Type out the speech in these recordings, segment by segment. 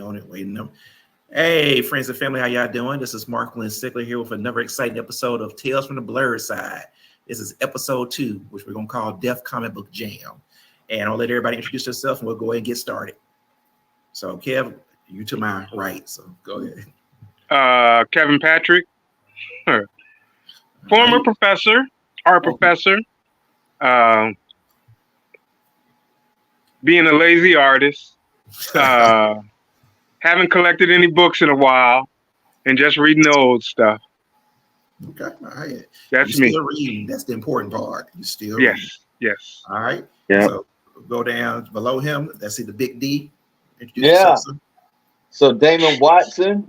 on it, waiting on. Hey, friends and family, how y'all doing? This is Mark Lynn Stickler here with another exciting episode of Tales from the Blerdside. This is episode 2, which we're going to call Deaf Comic Book Jam. And I'll let everybody introduce themselves and we'll go ahead and get started. So, Kev, you to my right, so go ahead. Kevin Patrick, former professor, art professor, being a lazy artist, haven't collected any books in a while, and just reading the old stuff. Okay, all right. That's you me. Still reading. That's the important part. You still yes, reading. yes. All right. Yeah. So go down below him. Let's see the big D. Introduce Yeah. yourself, sir. So Damon Watson.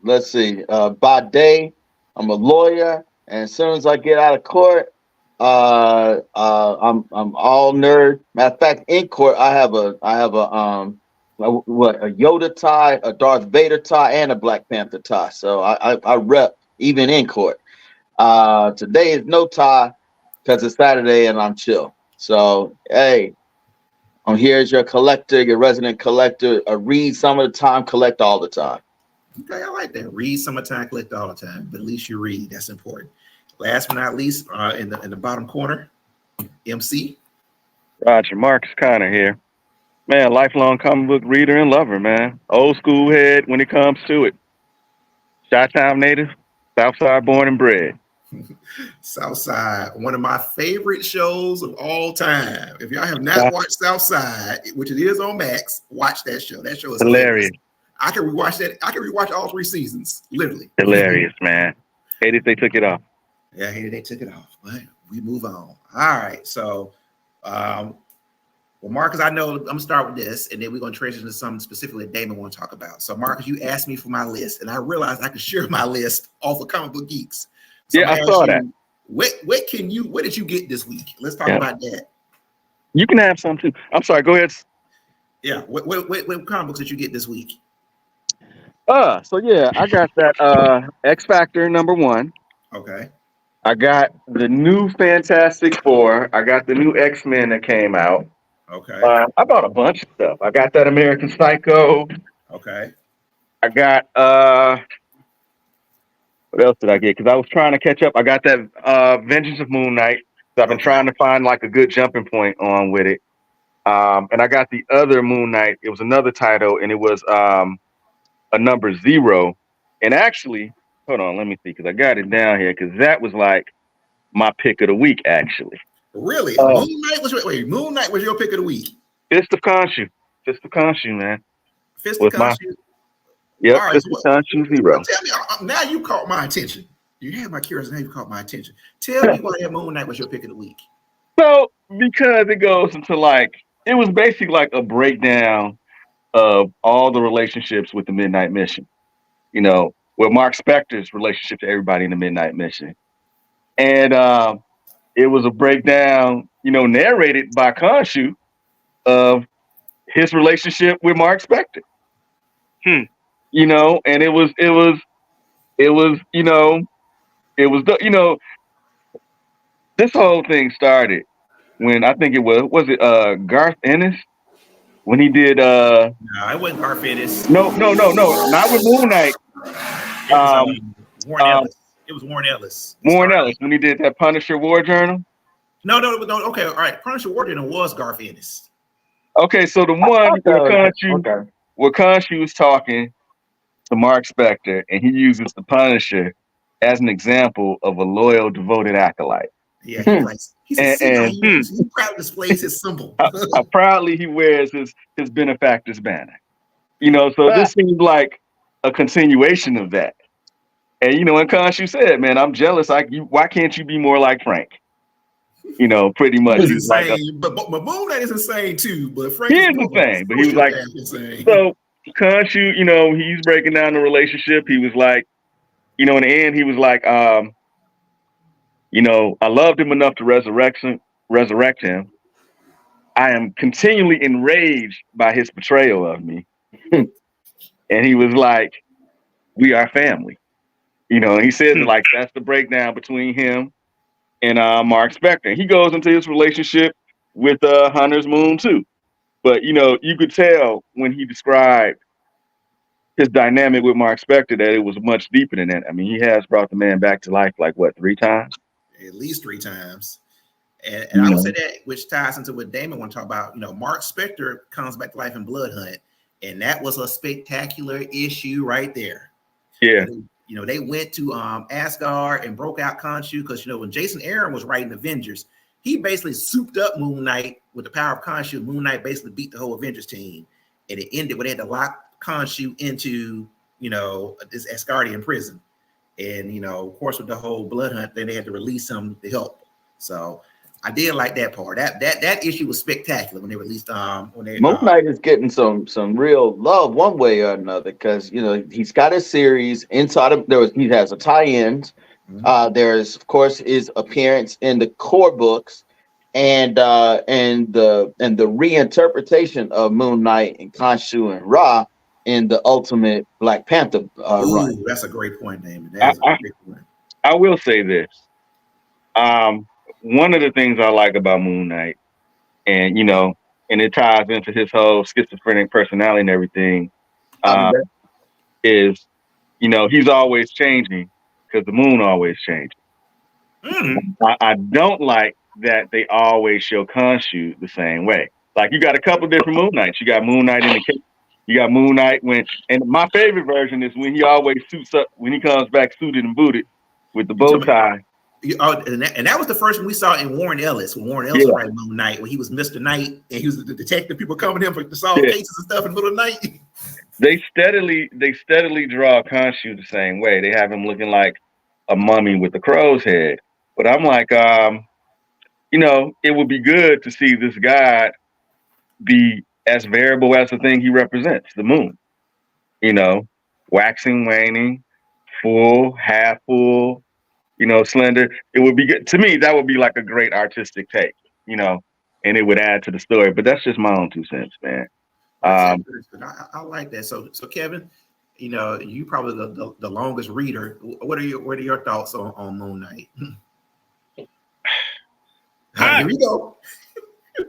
Let's see. By day, I'm a lawyer, and as soon as I get out of court, I'm all nerd. Matter of fact, in court, I have a Yoda tie, a Darth Vader tie, and a Black Panther tie. So I rep even in court. Today is no tie because it's Saturday and I'm chill. So hey, I'm here as your collector, your resident collector. Read some of the time, collect all the time. Okay, I like that. Read some of the time, collect all the time, but at least you read. That's important. Last but not least, in the bottom corner, MC. Roger Marcus Connor here. Man, lifelong comic book reader and lover, man. Old school head when it comes to it. Chi-Town native, Southside born and bred. Southside, one of my favorite shows of all time. If y'all have not watched Southside, which it is on Max, watch that show. That show is hilarious. I can rewatch that. I can rewatch all 3 seasons, literally. Hilarious, man. Hated they took it off. Yeah, hated they took it off. But we move on. All right. So, well, Marcus, I know I'm gonna start with this, and then we're gonna transition to something specifically that Damon want to talk about. So, Marcus, you asked me for my list, and I realized I could share my list off of Comic Book Geeks. So yeah, I saw that. What did you get this week? Let's talk about that. You can have some too. I'm sorry, go ahead. Yeah, what comic books did you get this week? So yeah, I got that X Factor #1. Okay. I got the new Fantastic Four. I got the new X-Men that came out. Okay. I bought a bunch of stuff. I got that American Psycho. Okay. I got what else did I get? Because I was trying to catch up. I got that Vengeance of Moon Knight. So I've been trying to find like a good jumping point on with it. And I got the other Moon Knight. It was another title, and it was a number 0. And actually, hold on, let me see, because I got it down here, because that was like my pick of the week, actually. Really? Moon Knight was Moon Knight was your pick of the week. Fist of Khonshu, man. Fist of Khonshu. Yep, right, Fist of Khonshu 0. Tell me, now you caught my attention. You had my curiosity, now you caught my attention. Tell me why that Moon Knight was your pick of the week. So, because it goes into it was basically like a breakdown of all the relationships with the Midnight Mission. You know, with Mark Spector's relationship to everybody in the Midnight Mission. And it was a breakdown, narrated by Khonshu of his relationship with Mark Spector. And it was this whole thing started when I think it was it Garth Ennis when he did no, it wasn't Garth Ennis. No, not with Moon Knight. Warren Ellis. It was Warren Ellis. Warren Ellis when he did that Punisher War Journal. No. Okay, all right. Punisher War Journal was Garth Ennis. Okay, so the one where Khonshu was talking to Mark Spector, and he uses the Punisher as an example of a loyal, devoted acolyte. Yeah, he proudly displays his symbol. How proudly he wears his benefactor's banner. So this seems like a continuation of that. And and Khonshu said, "Man, I'm jealous. Why can't you be more like Frank?" Pretty much. He's like, but Moon Knight is insane too. But Frank is insane. But he was like, insane. So Khonshu, he's breaking down the relationship. He was like, in the end, he was like, I loved him enough to resurrect him. I am continually enraged by his betrayal of me. And he was like, we are family. And he says like that's the breakdown between him and Mark Spector. He goes into his relationship with Hunter's Moon too. But you could tell when he described his dynamic with Mark Spector that it was much deeper than that. I mean, he has brought the man back to life like what, 3 times? At least 3 times. And You I would say know, that, which ties into what Damon want to talk about. Mark Spector comes back to life in Blood Hunt, and that was a spectacular issue right there. yeah, They went to Asgard and broke out Khonshu because when Jason Aaron was writing Avengers, he basically souped up Moon Knight with the power of Khonshu. Moon Knight basically beat the whole Avengers team, and it ended when they had to lock Khonshu into this Asgardian prison. And of course, with the whole Blood Hunt, then they had to release him to help. So I did like that part. That issue was spectacular when they released Moon Knight is getting some real love one way or another because he's got a series inside of he has a tie-ins. There's of course his appearance in the core books and the reinterpretation of Moon Knight and Khonshu and Ra in the Ultimate Black Panther run. That's a great point, Damon. That is a great point. I will say this. One of the things I like about Moon Knight, and and it ties into his whole schizophrenic personality and everything, is he's always changing because the moon always changes. I don't like that they always show Khonshu the same way. Like you got a couple different Moon Knights. You got Moon Knight in the case. You got Moon Knight and my favorite version is when he always suits up when he comes back suited and booted with the bow tie. And that was the first one we saw in Warren Ellis. When Warren Ellis was writing Moon Knight, when he was Mr. Knight and he was the detective, people coming in to solve cases and stuff in the middle of the night. They steadily draw Khonshu the same way. They have him looking like a mummy with a crow's head. But I'm like, it would be good to see this guy be as variable as the thing he represents, the moon. Waxing, waning, full, half full, slender. It would be good to me. That would be like a great artistic take, and it would add to the story. But that's just my own 2 cents, man. I like that. So Kevin, you probably the longest reader. What are your thoughts on Moon Knight? Here we go.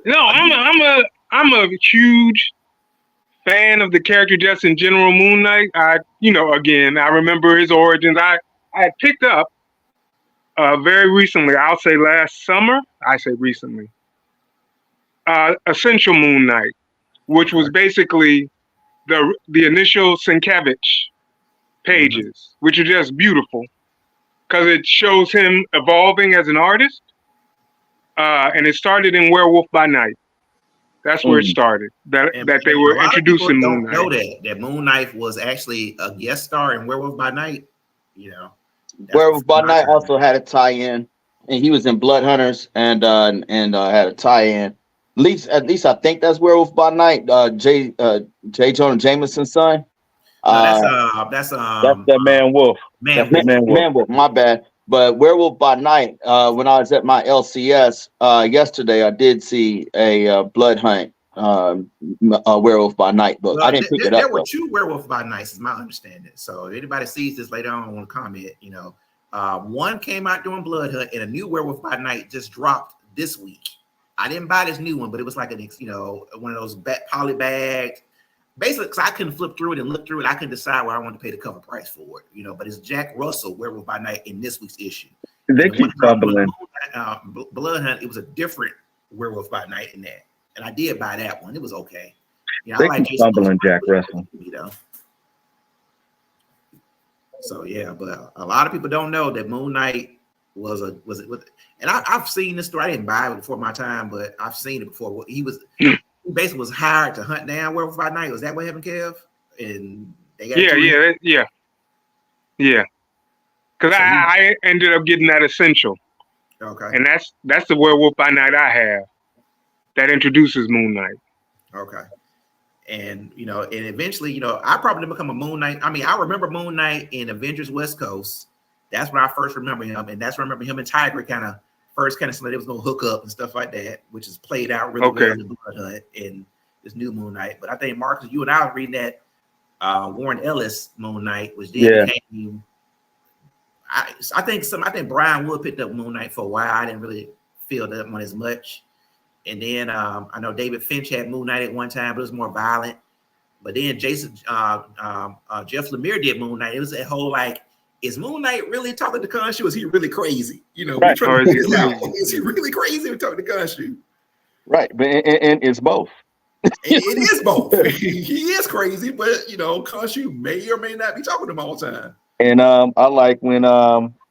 No, I'm a huge fan of the character just in general, Moon Knight. Again, I remember his origins. I had picked up very recently, I'll say last summer, Essential Moon Knight, which was basically the initial Sienkiewicz pages, which are just beautiful because it shows him evolving as an artist. And it started in Werewolf by Night. That's where it started. That they were introducing Moon Knight. Know that Moon Knight was actually a guest star in Werewolf by Night. Werewolf by Night also had a tie-in, and he was in Blood Hunters and had a tie-in. At least I think that's Werewolf by Night. J. Jonah Jameson's son. That's that Man Wolf. Man Wolf. My bad. But Werewolf by Night. When I was at my LCS yesterday, I did see a Blood Hunt Werewolf by Night book. I didn't pick it up. There were 2 Werewolf by Nights, is my understanding. So if anybody sees this later on, I want to comment. One came out during Blood Hunt, and a new Werewolf by Night just dropped this week. I didn't buy this new one, but it was like one of those poly bags. Basically, because I couldn't flip through it and look through it, I couldn't decide where I wanted to pay the cover price for it. But it's Jack Russell, Werewolf by Night, in this week's issue. They keep fumbling. Blood Hunt, it was a different Werewolf by Night in that. And I did buy that one. It was okay. They keep fumbling Jack Russell. So yeah, but a lot of people don't know that Moon Knight was and I've seen this story. I didn't buy it before my time, but I've seen it before. He basically was hired to hunt down Werewolf by Night. Was that what happened, Kev? And they got yeah. Because I ended up getting that Essential. Okay. And that's the Werewolf by Night I have that introduces Moon Knight. Okay. And and eventually, I probably didn't become a Moon Knight. I mean, I remember Moon Knight in Avengers West Coast. That's when I first remember him, and that's when I remember him and Tiger kind of somebody that was gonna hook up and stuff like that, which is played out really well in the Blood Hunt and this new Moon Knight. But I think Marcus, you and I were reading that Warren Ellis Moon Knight, which then became. I think Brian Wood picked up Moon Knight for a while. I didn't really feel that one as much. And then I know David Finch had Moon Knight at one time, but it was more violent. But then Jeff Lemire did Moon Knight. It was that whole like, is Moon Knight really talking to Khonshu? Is he really crazy? You know, Right. we're trying to figure this out. Is he really crazy or talking to Khonshu? Right, but and it's both. It is both. He is crazy, but you know, Khonshu may or may not be talking to him all the time. And I like when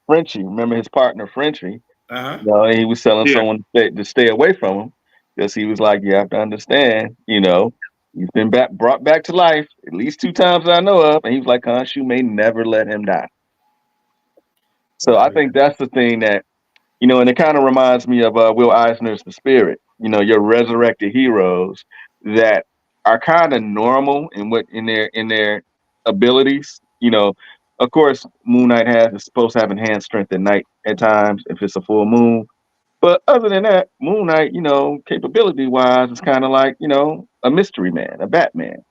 Frenchie, remember his partner Frenchie, Uh-huh. you know, he was telling Yeah. someone to stay away from him because he was like, you have to understand, you know, he's been brought back to life at least 2 times I know of, and he was like, Khonshu may never let him die. So I think that's the thing that, you know, and it kind of reminds me of Will Eisner's The Spirit. You know, your resurrected heroes that are kind of normal in their abilities. You know, of course, Moon Knight is supposed to have enhanced strength at night at times if it's a full moon. But other than that, Moon Knight, you know, capability wise, is kind of like, you know, a mystery man, a Batman.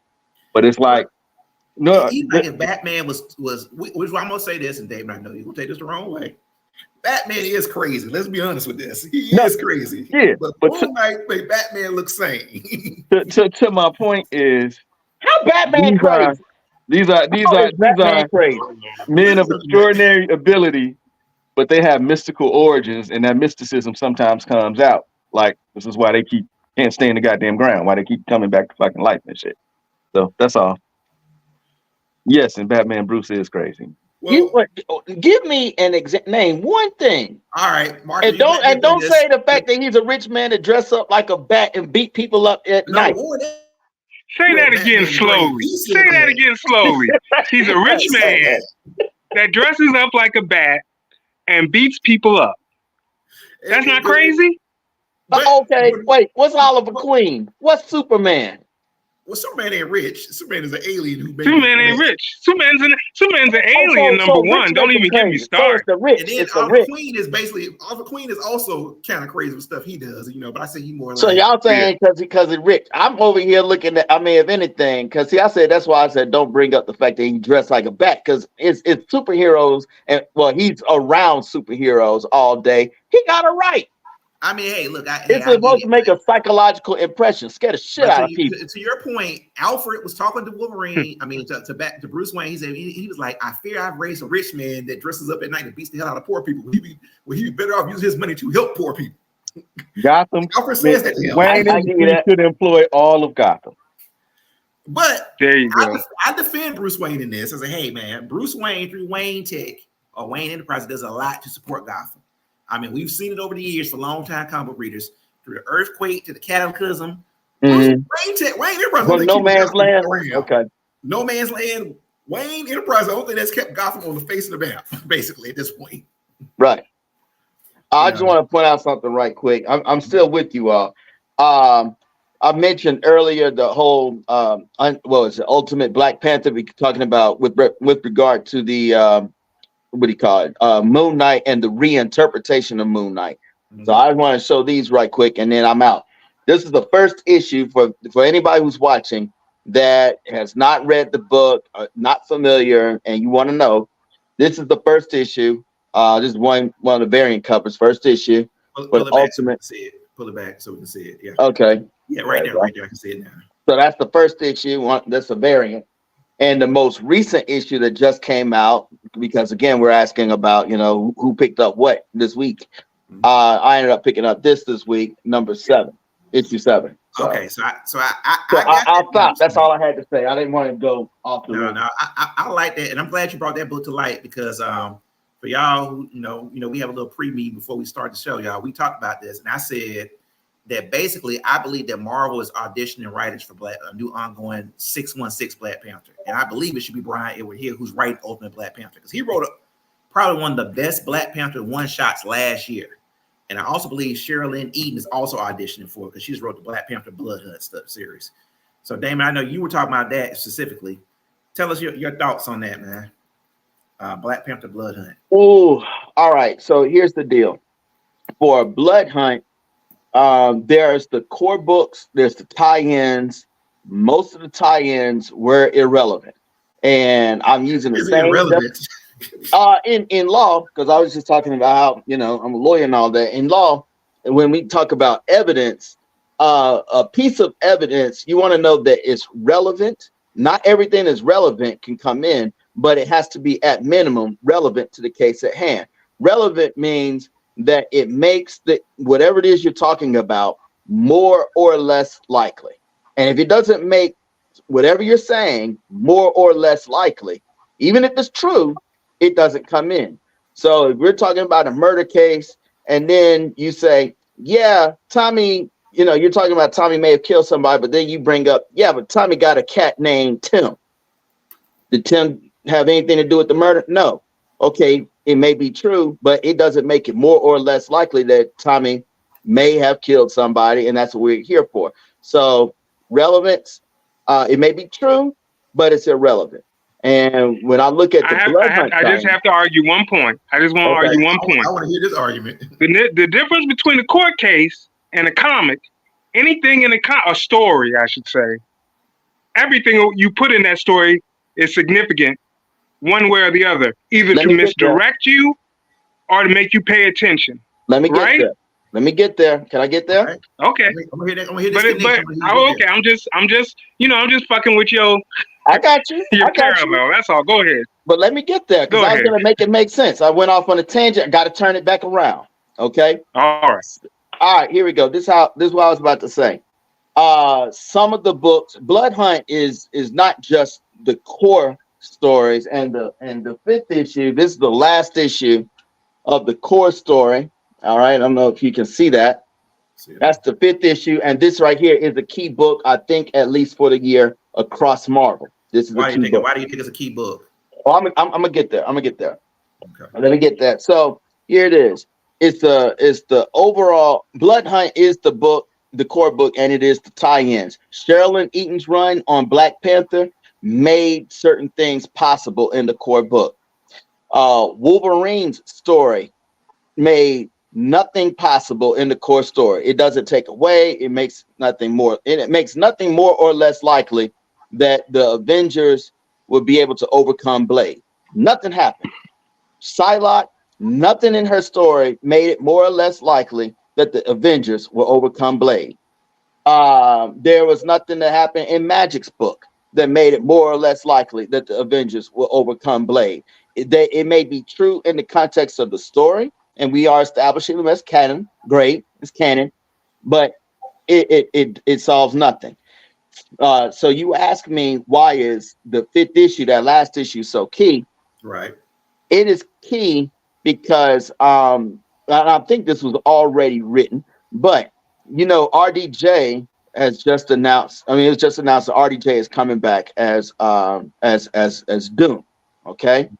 But it's like, no, Even like if Batman was which I'm gonna say this, and Dave, I know you will take this the wrong way. Batman is crazy. Let's be honest with this. He is crazy. Yeah, but but Moon Knight made Batman look sane. to my point is, How Batman crazy? these are Batman crazy. men of extraordinary ability, but they have mystical origins, and that mysticism sometimes comes out. Like, this is why they can't stay in the goddamn ground, why they keep coming back to fucking life and shit. So that's all. Yes, and Batman Bruce is crazy. Well, Give me an name one thing. all right, Mark. And don't say the fact that he's a rich man to dress up like a bat and beat people up at night. Say that again slowly. Say that again slowly. He's a rich man that dresses up like a bat and beats people up. That's not crazy? Okay, wait. What's Oliver Queen? What's Superman? Well, Superman ain't rich. Superman is an alien who made Superman ain't rich. Superman's an alien, number one. Don't even get me started. So it's the rich. And then Oliver Queen is Oliver Queen is also kind of crazy with stuff he does, you know. But I say he more. So y'all saying because he's rich? I'm over here looking at. I mean, if anything, because see, I said that's why I said don't bring up the fact that he dressed like a bat because it's superheroes and he's around superheroes all day. He got it right. I mean, hey, look, it's supposed to make a psychological impression, scare the shit out of people. To your point, Alfred was talking to Wolverine. I mean, to Bruce Wayne. He said he was like, "I fear I've raised a rich man that dresses up at night and beats the hell out of poor people. He'd be better off using his money to help poor people." Gotham. Alfred says that to him. Wayne should employ all of Gotham. But there you go. I defend Bruce Wayne in this. I say, hey, man, Bruce Wayne through Wayne Tech or Wayne Enterprises does a lot to support Gotham. I mean, we've seen it over the years for long-time comic readers, through the earthquake to the cataclysm. Wayne Enterprises. No Man's Land. Okay. No Man's Land. Wayne Enterprises, the only thing that's kept Gotham on the face of the map, basically, at this point. Right. I just want to point out something right quick. I'm still with you all. I mentioned earlier the whole it's the Ultimate Black Panther. We talking about with regard to the what do you call it? Moon Knight and the reinterpretation of Moon Knight. Mm-hmm. So I want to show these right quick, and then I'm out. This is the first issue for anybody who's watching that has not read the book, not familiar, and you want to know. This is the first issue. This is one of the variant covers, first issue. Pull it Ultimate. So pull it back so we can see it. Yeah. Okay. Yeah, right there. I can see it now. So that's the first issue. That's a variant. And the most recent issue that just came out, because again, we're asking about, who picked up what this week. Mm-hmm. I ended up picking up this week, number 7, issue 7. So, okay, I'll stop. That's all I had to say. I didn't want to go off the road. No, I like that, and I'm glad you brought that book to light because for y'all who we have a little pre-meeting before we start the show, y'all. We talked about this, and I said that basically I believe that Marvel is auditioning writers for a new ongoing 616 Black Panther, and I believe it should be Brian Edward Hill who's writing Ultimate Black Panther because he wrote probably one of the best Black Panther one-shots last year. And I also believe Sherilyn Eden is also auditioning for it because she's wrote the Black Panther Blood Hunt stuff series. So, Damon, I know you were talking about that specifically. Tell us your thoughts on that, man. Black Panther Blood Hunt. Oh, all right. So here's the deal. For Blood Hunt, there's the core books, there's the tie-ins. Most of the tie-ins were irrelevant. And I'm using the same irrelevant. In law, because I was just talking about how, I'm a lawyer and all that. In law, and when we talk about evidence, a piece of evidence, you want to know that it's relevant Not everything that's relevant can come in, but it has to be at minimum relevant to the case at hand. Relevant means that it makes the whatever it is you're talking about more or less likely. And if it doesn't make whatever you're saying more or less likely, even if it's true, it doesn't come in. So if we're talking about a murder case, and then you say, yeah, Tommy, you're talking about Tommy may have killed somebody, but then you bring up, yeah, but Tommy got a cat named Tim. Did Tim have anything to do with the murder? No. Okay, it may be true, but it doesn't make it more or less likely that Tommy may have killed somebody, and that's what we're here for. So relevance, it may be true, but it's irrelevant. And when I look at I just have to argue one point. I just want to argue one point. I want to hear this argument. The difference between a court case and a comic, anything in a story, I should say, everything you put in that story is significant one way or the other, either to misdirect you or to make you pay attention. Let me get there. Can I get there? Right. Okay. I'm gonna hear this. Okay. I'm just fucking with your. I got you. Your caramel. That's all. Go ahead. But let me get there because I was gonna make it make sense. I went off on a tangent. I got to turn it back around. Okay. All right. Here we go. This is what I was about to say. Some of the books, Blood Hunt is not just the core stories, and the fifth issue. This is the last issue of the core story. All right. I don't know if you can see that. That's the fifth issue, and this right here is a key book, I think, at least for the year across Marvel. This is why do you think it's a key book? Oh, I'm gonna get there. Okay. Let me get that. So here it is. It's the overall Blood Hunt is the book, the core book, and it is the tie-ins. Sherilyn Eaton's run on Black Panther made certain things possible in the core book. Wolverine's story made nothing possible in the core story. It doesn't take away. It makes nothing more. And it makes nothing more or less likely that the Avengers would be able to overcome Blade. Nothing happened. Psylocke, nothing in her story made it more or less likely that the Avengers will overcome Blade. There was nothing that happened in Magic's book that made it more or less likely that the Avengers will overcome Blade. It may be true in the context of the story, and we are establishing them as canon. Great, it's canon, but it solves nothing. So you ask me, why is the fifth issue, that last issue, so key? Right. It is key because I think this was already written, but RDJ has just announced. I mean, it's just announced that RDJ is coming back as Doom. Okay.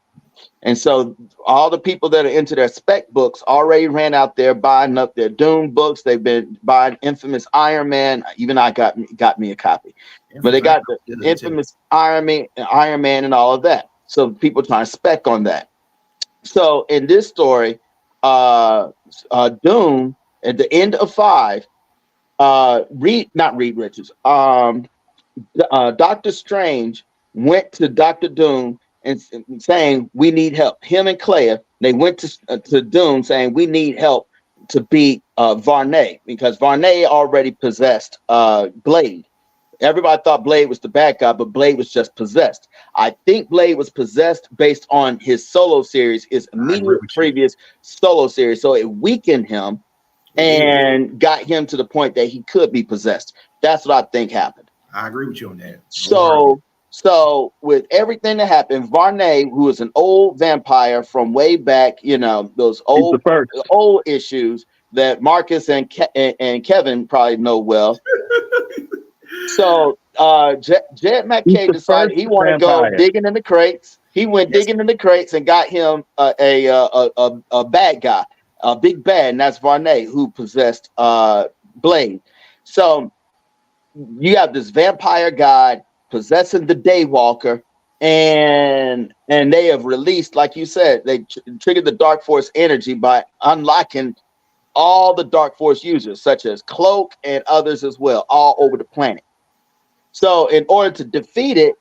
And so all the people that are into their spec books already ran out there buying up their Doom books. They've been buying Infamous Iron Man. Even I got me a copy. But they got the Infamous Iron Man and all of that. So people trying to spec on that. So in this story, Doom at the end of 5, Reed Richards, Doctor Strange went to Dr. Doom and saying, we need help. Him and Clea, they went to Doom saying, we need help to beat Varney, because Varney already possessed Blade. Everybody thought Blade was the bad guy, but Blade was just possessed. I think Blade was possessed based on his solo series, his immediate previous solo series. So it weakened him and got him to the point that he could be possessed. That's what I think happened. I agree with you on that. So with everything that happened, Varney, who is an old vampire from way back, those old issues that Marcus and Kevin probably know well. So Jed McKay decided he wanted to go digging in the crates. He went digging in the crates and got him a bad guy, a big bad, and that's Varney, who possessed Blade. So you have this vampire god possessing the Daywalker, and they have released, like you said, they triggered the Dark Force energy by unlocking all the Dark Force users, such as Cloak and others as well, all over the planet. So in order to defeat it,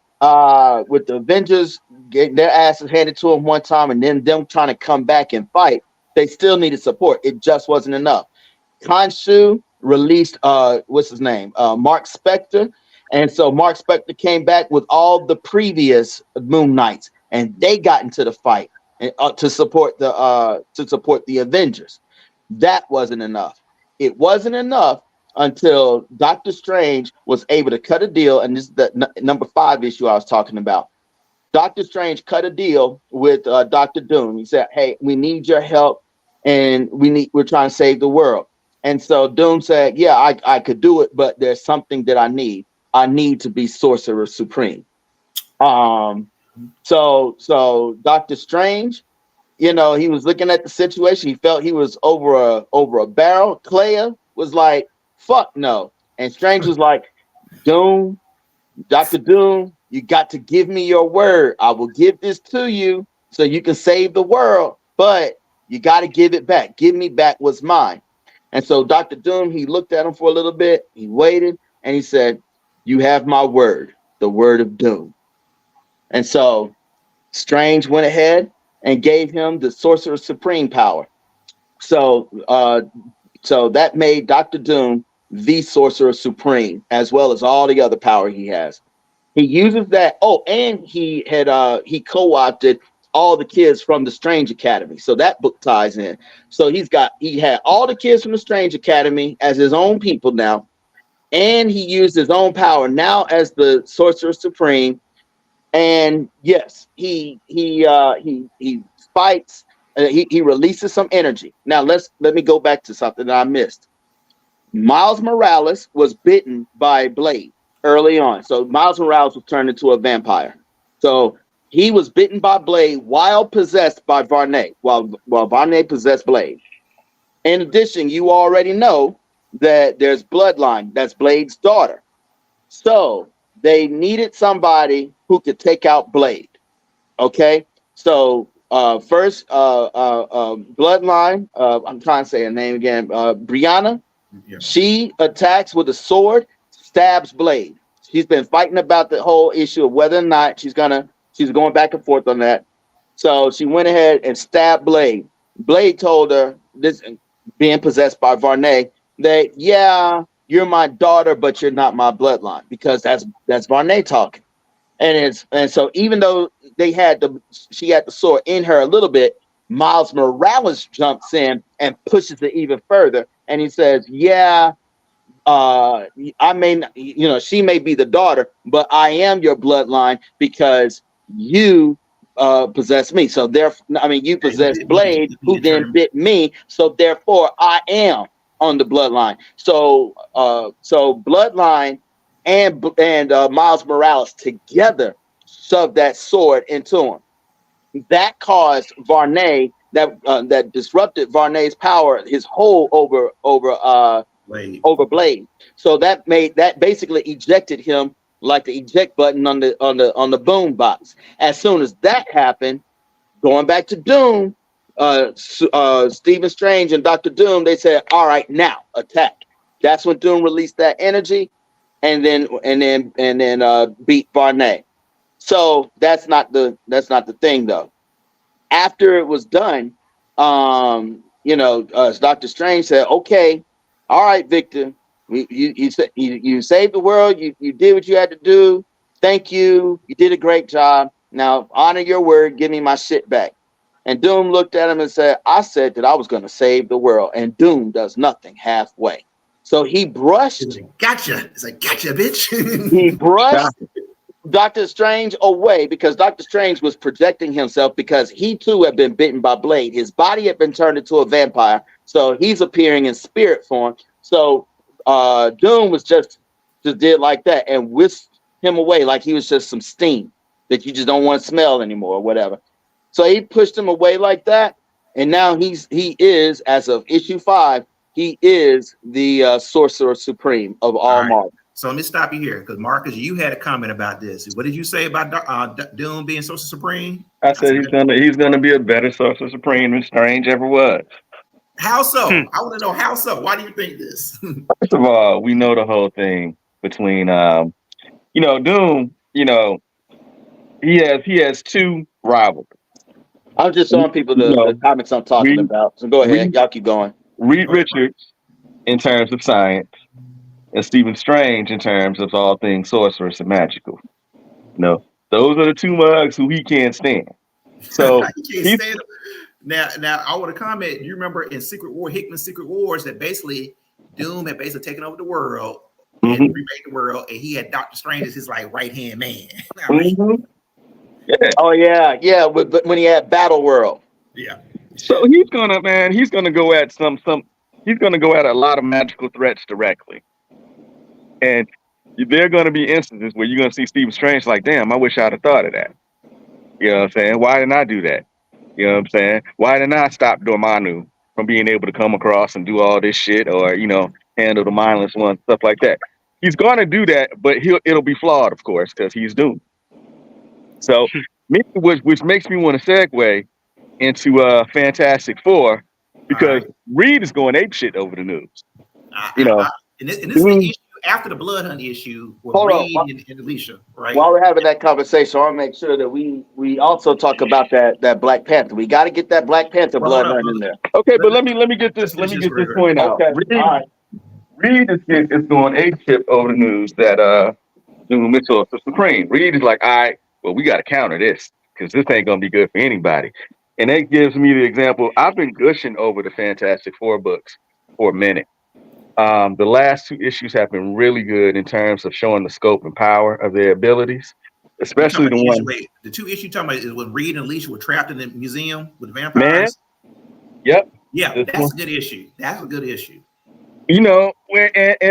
with the Avengers getting their asses handed to them one time and then them trying to come back and fight, they still needed support. It just wasn't enough. Khonshu released, what's his name? Mark Spector, And so Mark Spector came back with all the previous Moon Knights, and they got into the fight and, to support the Avengers. That wasn't enough. It wasn't enough until Doctor Strange was able to cut a deal, and this is the number 5 issue I was talking about. Doctor Strange cut a deal with Doctor Doom. He said, "Hey, we need your help, and we're trying to save the world." And so Doom said, "Yeah, I could do it, but there's something that I need. I need to be Sorcerer Supreme." So Doctor Strange, he was looking at the situation. He felt he was over a barrel. Clea was like, "Fuck no," and Strange was like, "Doom, Dr. Doom, you got to give me your word. I will give this to you so you can save the world, but you got to give it back. Give me back what's mine." And so Dr. Doom, he looked at him for a little bit. He waited, and he said, "You have my word, the word of Doom." And so Strange went ahead and gave him the Sorcerer Supreme power. So that made Dr. Doom the Sorcerer Supreme, as well as all the other power he has. He uses that. Oh, and he co-opted all the kids from the Strange Academy. So that book ties in. So he had all the kids from the Strange Academy as his own people now, and he used his own power now as the Sorcerer Supreme. And yes, he fights. He releases some energy. Now let me go back to something that I missed. Miles Morales was bitten by Blade early on. So Miles Morales was turned into a vampire. So he was bitten by Blade while possessed by Varney, while Varney possessed Blade. In addition, you already know that there's Bloodline. That's Blade's daughter. So they needed somebody who could take out Blade. Okay? So first, Bloodline, I'm trying to say her name again, Brianna. Yeah. She attacks with a sword, stabs Blade. She's been fighting about the whole issue of whether or not she's going back and forth on that. So she went ahead and stabbed Blade. Blade told her, this being possessed by Varney, that, "Yeah, you're my daughter, but you're not my bloodline," because that's Varney talking. And so even though she had the sword in her a little bit, Miles Morales jumps in and pushes it even further. And he says, "Yeah, I may not, she may be the daughter, but I am your bloodline because you possess me. So therefore, you possess Blade, who then bit me. So therefore, I am on the bloodline." So Bloodline and Miles Morales together shoved that sword into him. That caused Varney, that disrupted Varney's power, his hold over Blade. So that basically ejected him like the eject button on the boom box. As soon as that happened, going back to Doom, Stephen Strange and Dr. Doom, they said, "All right, now attack." That's when Doom released that energy, and then beat Varney. So that's not the thing though. After it was done, Doctor Strange said, "Okay, all right, Victor, you saved the world. You did what you had to do. Thank you. You did a great job. Now honor your word. Give me my shit back." And Doom looked at him and said, "I said that I was going to save the world, and Doom does nothing halfway." So he brushed. Gotcha. It's like, "Gotcha, bitch." He brushed Doctor Strange away because Doctor Strange was projecting himself because he too had been bitten by Blade. His body had been turned into a vampire, so he's appearing in spirit form. So Doom was just did like that and whisked him away like he was just some steam that you just don't want to smell anymore or whatever. So he pushed him away like that, and now he is, as of issue 5, he is the Sorcerer Supreme of all Marvel. So let me stop you here, because Marcus, you had a comment about this. What did you say about Doom being Sorcerer Supreme? I said he's gonna be a better Sorcerer Supreme than Strange ever was. How so? I want to know how so. Why do you think this? First of all, we know the whole thing between Doom. He has 2 rivals. I'm just showing people the comics I'm talking about. So go ahead, y'all keep going. Reed Richards, in terms of science, and Stephen Strange in terms of all things sorcerous and magical. Those are the two mugs who he can't stand. So you can't he's stand him. Now, I want to comment. You remember in Secret War, Hickman's Secret Wars, that basically Doom had basically taken over the world and remade the world, and he had Doctor Strange as his like right hand man. Yeah. Oh yeah. But when he had Battle World. Yeah. So he's gonna go at he's gonna go at a lot of magical threats directly, and there are gonna be instances where you're gonna see Stephen Strange like, damn, I wish I'd have thought of that. You know what I'm saying? Why didn't I do that? You know what I'm saying? Why didn't I stop Dormammu from being able to come across and do all this shit, or handle the mindless one, stuff like that? He's gonna do that, but it'll be flawed, of course, because he's Doom. So, which makes me want to segue into Fantastic Four, because Reed is going apeshit over the news. And this is the issue after the Blood Hunt issue with Reed and Alicia, right? While we're having that conversation, I want to make sure that we also talk about that Black Panther. We got to get that Black Panther Blood Hunt in there. Okay, but let me get this point out. Okay. Reed is going apeshit over the news that Doom is Sorcerer Supreme. Reed is like, all right, well, we got to counter this because this ain't gonna be good for anybody. And that gives me the example. I've been gushing over the Fantastic Four books for a minute. The last two issues have been really good in terms of showing the scope and power of their abilities, especially the one. The two issues you're talking about is when Reed and Alicia were trapped in the museum with the vampires. Yep. Yeah, that's a good issue. That's a good issue. And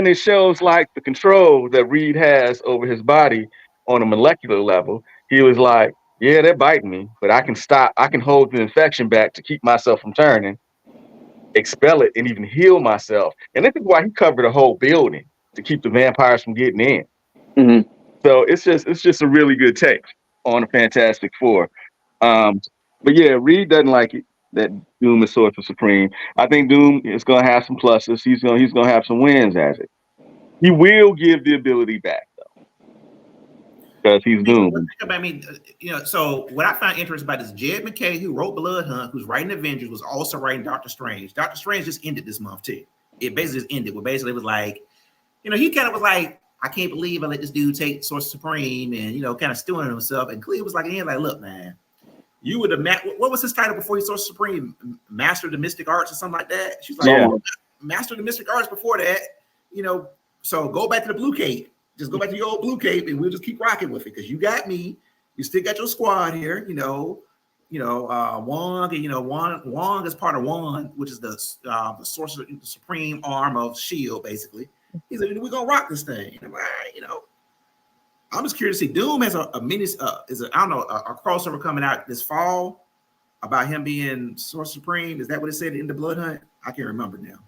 it shows like the control that Reed has over his body on a molecular level. He was like, yeah, they're biting me, but I can hold the infection back to keep myself from turning, expel it, and even heal myself. And this is why he covered a whole building to keep the vampires from getting in. Mm-hmm. So it's just a really good take on the Fantastic Four. But yeah, Reed doesn't like it that Doom is Sorcerer Supreme. I think Doom is going to have some pluses. He's going to have some wins as it. He will give the ability back though, because he's Doom. So what I find interesting about this, Jed McKay, who wrote Blood Hunt, who's writing Avengers, was also writing Doctor Strange. Doctor Strange just ended this month too. It basically just ended. Where basically it was like, he kind of was like, I can't believe I let this dude take Sorcerer Supreme, and kind of stewing on himself. And Cleve was like, look, man. You would have what was his title before he Sorcerer Supreme? Master of the Mystic Arts or something like that. She's like, Master of the Mystic Arts before that, So go back to the blue cape. Just go back to your old blue cape, and we'll just keep rocking with it because you got me. You still got your squad here. Wong, and Wong is part of Wong, which is the Sorcerer Supreme arm of Shield, basically. He's like, we're gonna rock this thing. And I'm like, I'm just curious to see. Doom has a mini, a crossover coming out this fall about him being Sorcerer Supreme. Is that what it said in the Blood Hunt? I can't remember now.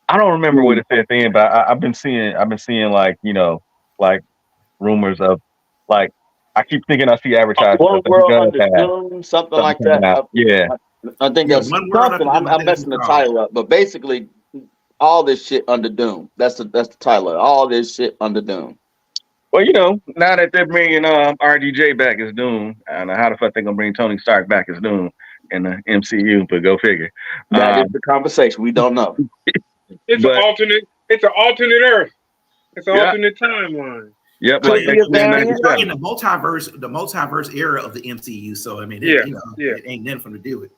I don't remember what it said then, but I've been seeing like rumors of like I keep thinking I see advertisements. One World Under Doom, something like that. Yeah, I think that's something. I'm messing the title up, but basically, all this shit under Doom. That's the title. All this shit under Doom. Well, now that they're bringing RDJ back as Doom, I don't know how the fuck they're gonna bring Tony Stark back as Doom in the MCU, but go figure. That is the conversation. We don't know. It's an alternate Earth. It's an alternate timeline. Yep. We're in the multiverse era of the MCU. So it ain't nothing for them to do with.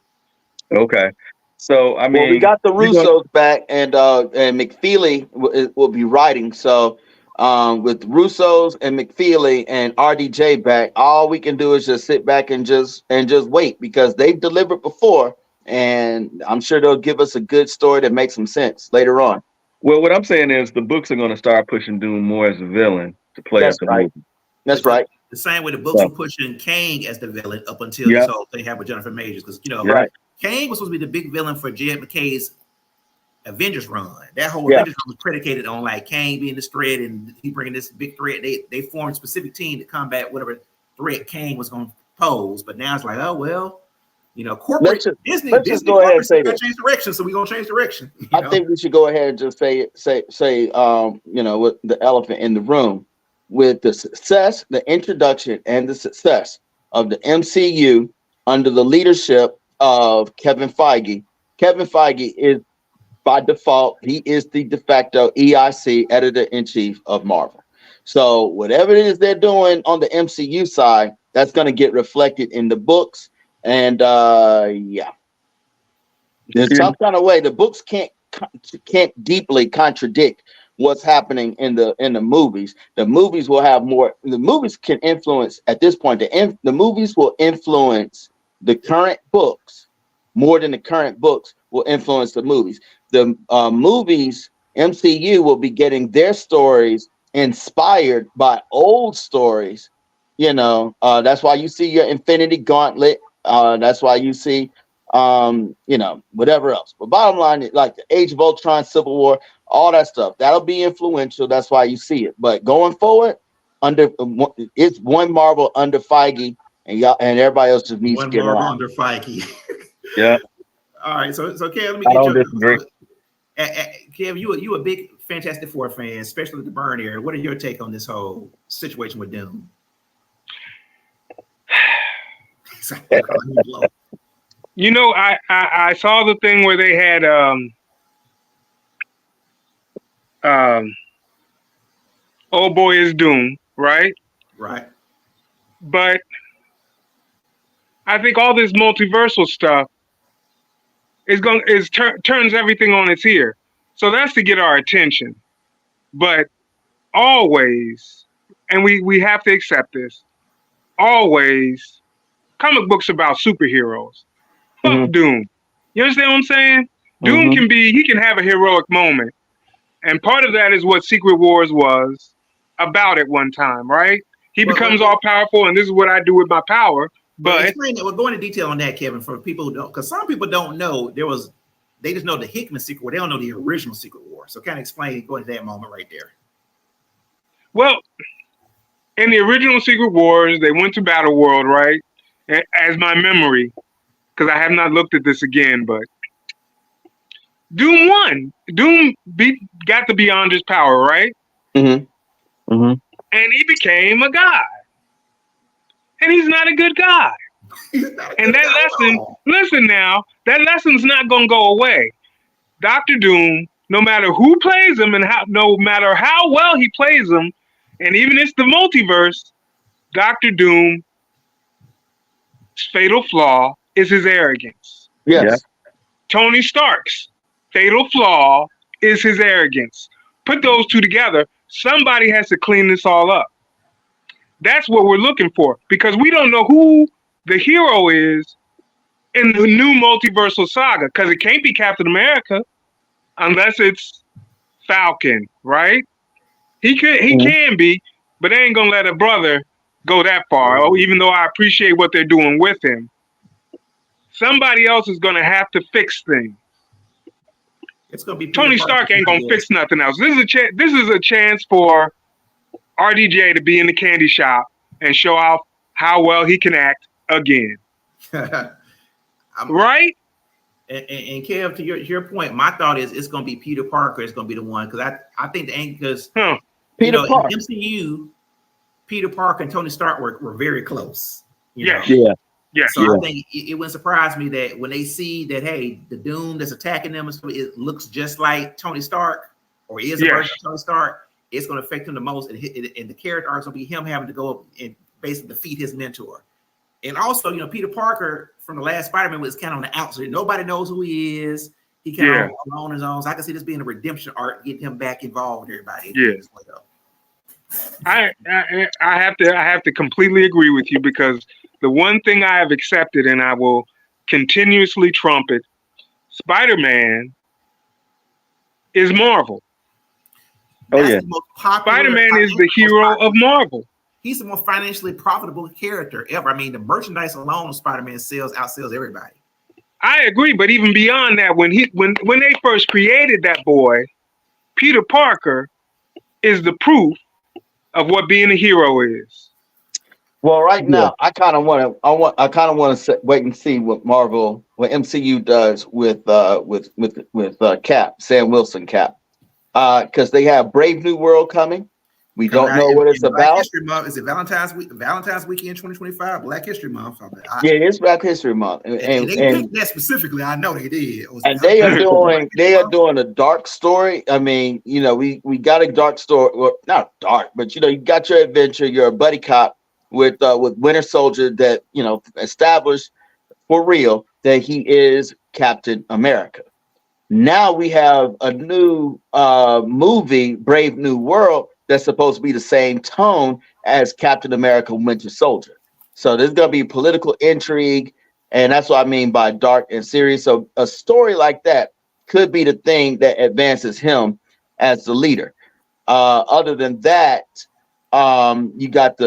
Okay. So we got the Russos back, and McFeely will be writing. So with Russos and McFeely and RDJ back, all we can do is just sit back and just wait because they've delivered before, and I'm sure they'll give us a good story that makes some sense later on. Well, what I'm saying is the books are going to start pushing Doom more as a villain to play as a movie. That's right. The same way the books were pushing Kang as the villain up until this whole thing happened with Jennifer Majors, because Kang was supposed to be the big villain for Jed McKay's Avengers run. That whole Avengers run was predicated on like Kang being this threat and he bringing this big threat. They formed a specific team to combat whatever threat Kang was going to pose. But now it's like, oh well, corporate Disney go ahead and say that. Change direction, so we're gonna change direction. I think we should go ahead and just say with the elephant in the room, with the success, the introduction, and the success of the MCU under the leadership of Kevin Feige. Kevin Feige is by default, he is the de facto EIC, editor-in-chief of Marvel. So whatever it is they're doing on the MCU side, that's going to get reflected in the books. And yeah, in some kind of way, the books can't deeply contradict what's happening in the movies. The movies will have more. The movies can influence at this point. The movies will influence the current books more than the current books will influence the movies. The movies, MCU will be getting their stories inspired by old stories. That's why you see your Infinity Gauntlet. That's why you see whatever else. But bottom line, like the Age of Ultron, Civil War, all that stuff, that'll be influential. That's why you see it. But going forward, it's one Marvel under Feige, and y'all and everybody else just needs one to get Marvel around. under Feige. Yeah. All right, so Kev, let me I get don't disagree. Kev, you a big Fantastic Four fan, especially the Byrne era. What are your take on this whole situation with Doom? You know, I saw the thing where they had Oh Boy is Doom, right? Right. But I think all this multiversal stuff turns everything on its ear. So that's to get our attention. But always, and we have to accept this, always comic books about superheroes. Fuck Doom. You understand what I'm saying? Doom he can have a heroic moment. And part of that is what Secret Wars was about at one time, right? He becomes all powerful, and this is what I do with my power. But explain that. We'll go into detail on that, Kevin, for people who don't, because some people don't know they just know the Hickman Secret War. They don't know the original Secret War. So kind of explain, go into that moment right there. Well, in the original Secret Wars, they went to Battle World, right? As my memory, because I have not looked at this again, but Doom won. Doom got to beyond his power, right? And he became a god. And he's not a good guy. And that lesson, listen now, that lesson's not going to go away. Dr. Doom, no matter who plays him and no matter how well he plays him, and even if it's the multiverse, Dr. Doom's fatal flaw is his arrogance. Yes. Yeah. Tony Stark's fatal flaw is his arrogance. Put those two together, somebody has to clean this all up. That's what we're looking for, because we don't know who the hero is in the new multiversal saga, because it can't be Captain America unless it's Falcon, right? He can be, but they ain't gonna let a brother go that far, even though I appreciate what they're doing with him. Somebody else is gonna have to fix things. It's gonna be Tony Stark ain't gonna fix nothing else. This is a chance for RDJ to be in the candy shop and show off how well he can act again. Right? And Kev, to your point, my thought is it's going to be Peter Parker is going to be the one, because I think because in MCU, Peter Parker and Tony Stark were very close. Yeah. So I think it wouldn't surprise me that when they see that, hey, the Doom that's attacking them, it looks just like Tony Stark, or is a version of Tony Stark. It's going to affect him the most, and the character arc is going to be him having to go up and basically defeat his mentor. And also, Peter Parker from the last Spider-Man was kind of on the outside. Nobody knows who he is. He kind of on his own. So I can see this being a redemption arc, getting him back involved with everybody. I have to completely agree with you, because the one thing I have accepted, and I will continuously trumpet, Spider-Man is Marvel. Spider-Man is the hero of Marvel. He's the most financially profitable character ever. I mean, the merchandise alone of Spider-Man outsells everybody. I agree, but even beyond that, when they first created that boy, Peter Parker is the proof of what being a hero is. Well, right now, I kind of want to wait and see what MCU does with Cap, Sam Wilson Cap, because they have Brave New World coming. We don't know what it's Black about. History Month. Is it Valentine's weekend 2025? Black History Month. Yeah, it's Black History Month, and they picked that specifically. I know they did. And they are doing a dark story. I mean, we got a dark story. Well, not dark, but you got your adventure. You're a buddy cop with Winter Soldier that established for real that he is Captain America. Now we have a new movie, Brave New World, that's supposed to be the same tone as Captain America Winter Soldier. So there's going to be political intrigue, and that's what I mean by dark and serious. So a story like that could be the thing that advances him as the leader. Other than that, you have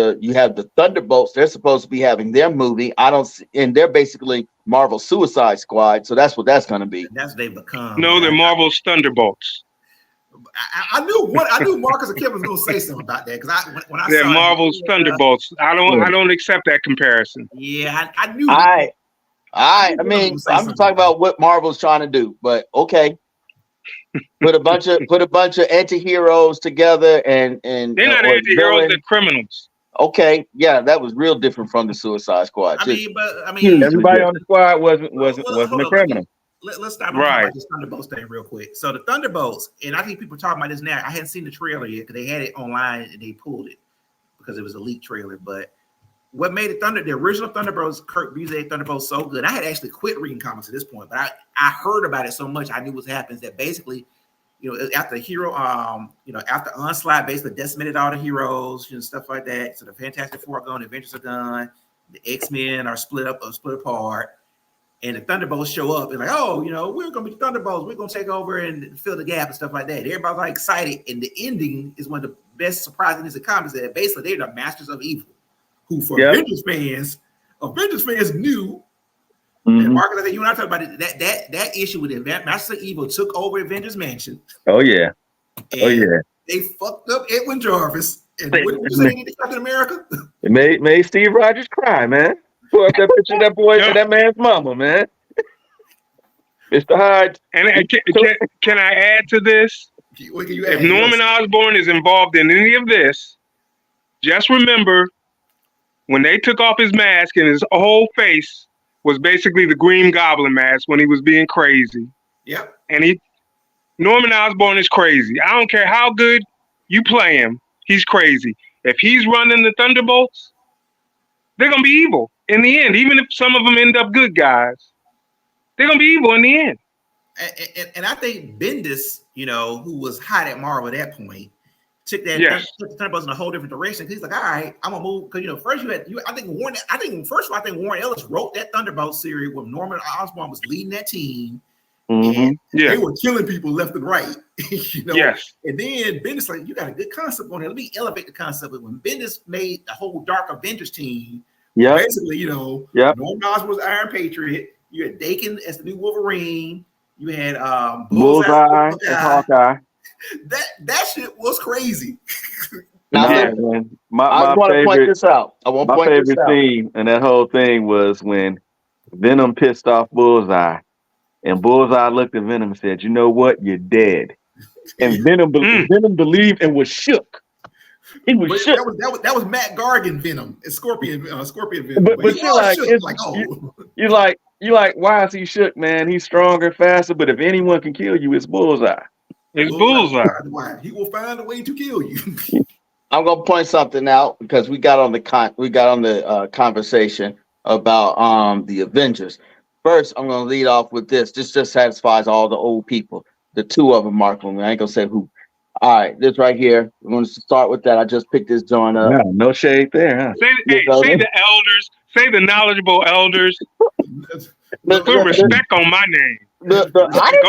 the Thunderbolts. They're supposed to be having their movie. And they're basically Marvel Suicide Squad. So that's what that's going to be. That's what they become. No, they're Marvel's Thunderbolts. I knew Marcus and Kevin was going to say something about that because when I they're saw Marvel's Thunderbolts. I don't accept that comparison. Yeah, I knew. I mean, I'm talking about what Marvel's trying to do, but okay. Put a bunch of anti-heroes together and they're not anti-heroes, they're criminals. Okay, yeah, that was real different from the Suicide Squad. I mean, everybody on the squad wasn't a criminal. Let's stop about this Thunderbolts thing real quick. So the Thunderbolts, and I think people talking about this now. I hadn't seen the trailer yet because they had it online and they pulled it because it was a leaked trailer. But what made the original Thunderbolts, Kurt Busiek Thunderbolts, so good? I had actually quit reading comics at this point, but I heard about it so much I knew what happens. That basically, after after Onslaught basically decimated all the heroes and stuff like that. So the Fantastic Four are gone, the Avengers are gone, the X-Men are split apart. And the Thunderbolts show up and like, oh, we're gonna be the Thunderbolts. We're gonna take over and fill the gap and stuff like that. Everybody's like excited, and the ending is one of the best surprising in comics. That basically they're the masters of evil, who for Avengers fans knew. Mm-hmm. And Marcus, I think you and I talked about it. That issue with the Masters of Evil took over Avengers Mansion. Oh yeah, They fucked up Edwin Jarvis. And what did you say to Captain America? It made Steve Rogers cry, man. Pull up that picture of that boy and that man's mama, man. Mr. Hyde. And can I add to this? If Norman Osborn is involved in any of this, just remember when they took off his mask and his whole face was basically the Green Goblin mask when he was being crazy. Yep. And Norman Osborn is crazy. I don't care how good you play him, he's crazy. If he's running the Thunderbolts, they're gonna be evil in the end. Even if some of them end up good guys, they're gonna be evil in the end. And I think Bendis, who was hot at Marvel at that point, took that took the Thunderbolts in a whole different direction. He's like, all right, I'm gonna move because first I think Warren Ellis wrote that Thunderbolt series when Norman Osborn was leading that team. Mm-hmm. And they were killing people left and right. Yes. And then Bendis like, you got a good concept on it. Let me elevate the concept. When Bendis made the whole Dark Avengers team, basically, Norman Osborn was Iron Patriot. You had Dakin as the new Wolverine. You had Bullseye and Hawkeye. That shit was crazy. Now, I want to point this out. My favorite scene in that whole thing was when Venom pissed off Bullseye, and Bullseye looked at Venom and said, "You know what? You're dead." And Venom believed and was shook. He was shook. That was Matt Gargan Venom, Scorpion Venom. But you're like, why is he shook, man? He's stronger, faster. But if anyone can kill you, it's Bullseye. It's Bullseye. He will find a way to kill you. I'm gonna point something out because we got on the conversation about the Avengers. First, I'm gonna lead off with this. This just satisfies all the old people. The two of them, Mark. I ain't gonna say who. All right, this right here. We're going to start with that. I just picked this joint up. No shade there, huh? Say the elders. Say the knowledgeable elders. Put respect on my name. Go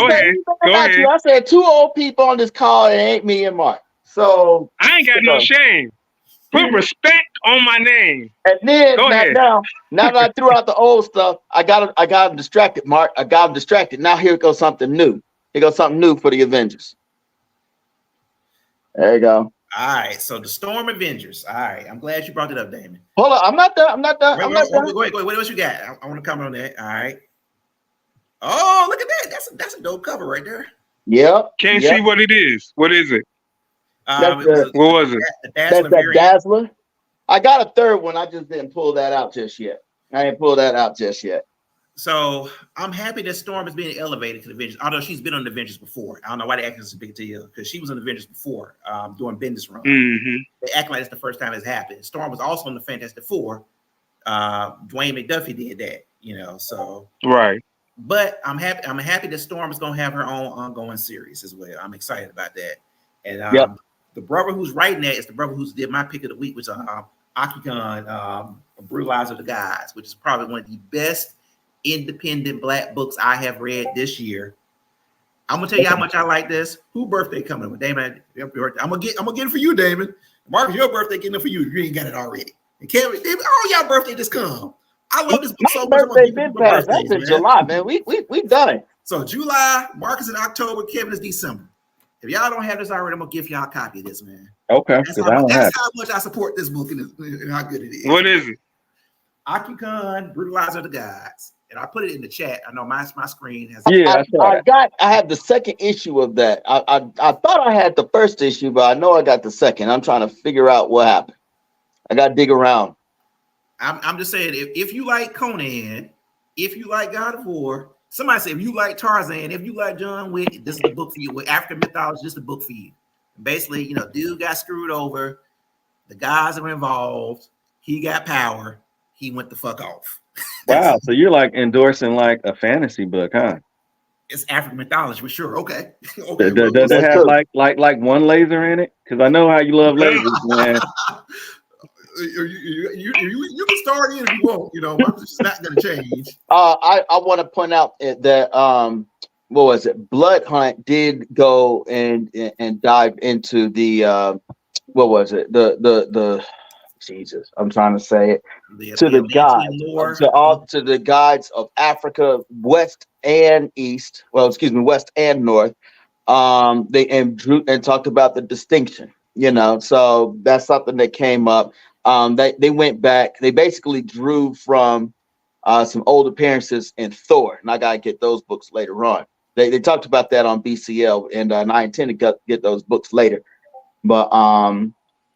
ahead. I said two old people on this call. It ain't me and Mark. So I ain't got no shame. Put respect on my name. And then now that I threw out the old stuff, I got him distracted, Mark. I got him distracted. Now here goes something new. Here goes something new for the Avengers. There you go. All right, so the Storm Avengers. All right, I'm glad you brought it up, Damon. Hold on, I'm not done. Go ahead. What else you got? I want to comment on that. All right. Oh, look at that. That's a dope cover right there. Yep. Can't see what it is. What is it? That's It was the What was it? the that's Dazzler that variant. Dazzler. I got a third one. I just didn't pull that out just yet. I didn't pull that out just yet. So I'm happy that Storm is being elevated to the Avengers, although she's been on the Avengers before. I don't know why they acting as a big deal because she was on the Avengers before doing Bendis run. Mm-hmm. They act like it's the first time it's happened. Storm was also on the Fantastic Four. Dwayne McDuffie did that, So Right. but I'm happy. I'm happy that Storm is gonna have her own ongoing series as well. I'm excited about that. And Yep. the brother who's writing that is the brother who's did my pick of the week, which is Akikon, Brutalizer of the Gods, which is probably one of the best independent Black books I have read this year. I'm gonna tell you how much I like this. Who birthday coming with Damon? I'm gonna get it for you, Damon. Marcus, your birthday getting it for you. You ain't got it already. And Kevin, David, all y'all birthday just come. I love this book so much. I'm gonna Birthday give you been my passed. That's birthdays, in man. July, man. We done it. So July, Marcus in October, Kevin is December. If y'all don't have this already, I'm gonna give y'all a copy of this, man. Okay, That's, because I don't have. that's how much I support this book and how good it is. What is it? Akikon, Brutalizer of the Gods. And I put it in the chat. I know my screen has Yeah, I have the second issue of that. I thought I had the first issue, but I know I got the second. I'm trying to figure out what happened. I got to dig around. I'm just saying, if you like Conan, if you like God of War, somebody say if you like Tarzan, if you like John Wick, this is the book for you. With African mythology, this is the book for you. Basically, dude got screwed over. The guys that were involved, he got power. He went the fuck off. Wow, so you're like endorsing like a fantasy book, huh? It's African mythology for sure. Okay. Does it have like one laser in it? Because I know how you love lasers, man. You can start in if you want. I'm just not going to change. I want to point out that what was it? Blood Hunt did go and dive into the what was it? The Jesus, I'm trying to say it to the gods, to the gods of Africa, West and East. Well, excuse me, West and North. They drew and talked about the distinction. So that's something that came up. They went back. They basically drew from some old appearances in Thor, and I gotta get those books later on. They talked about that on BCL, and I intend to get those books later.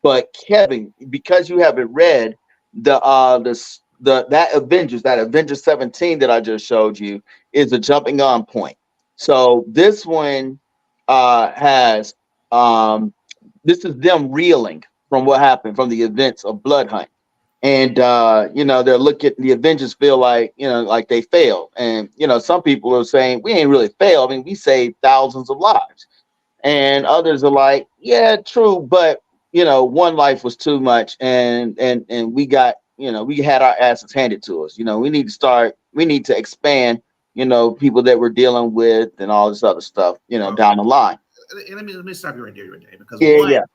But Kevin, because you haven't read that Avengers 17 that I just showed you is a jumping on point. So this one has this is them reeling from what happened from the events of Blood Hunt. And they're looking, the Avengers feel like like they failed. And some people are saying we ain't really failed. I mean, we saved thousands of lives. And others are like, yeah, true, but one life was too much, and we got we had our asses handed to us. We need to expand people that we're dealing with and all this other stuff down the line. Let me stop you right there, because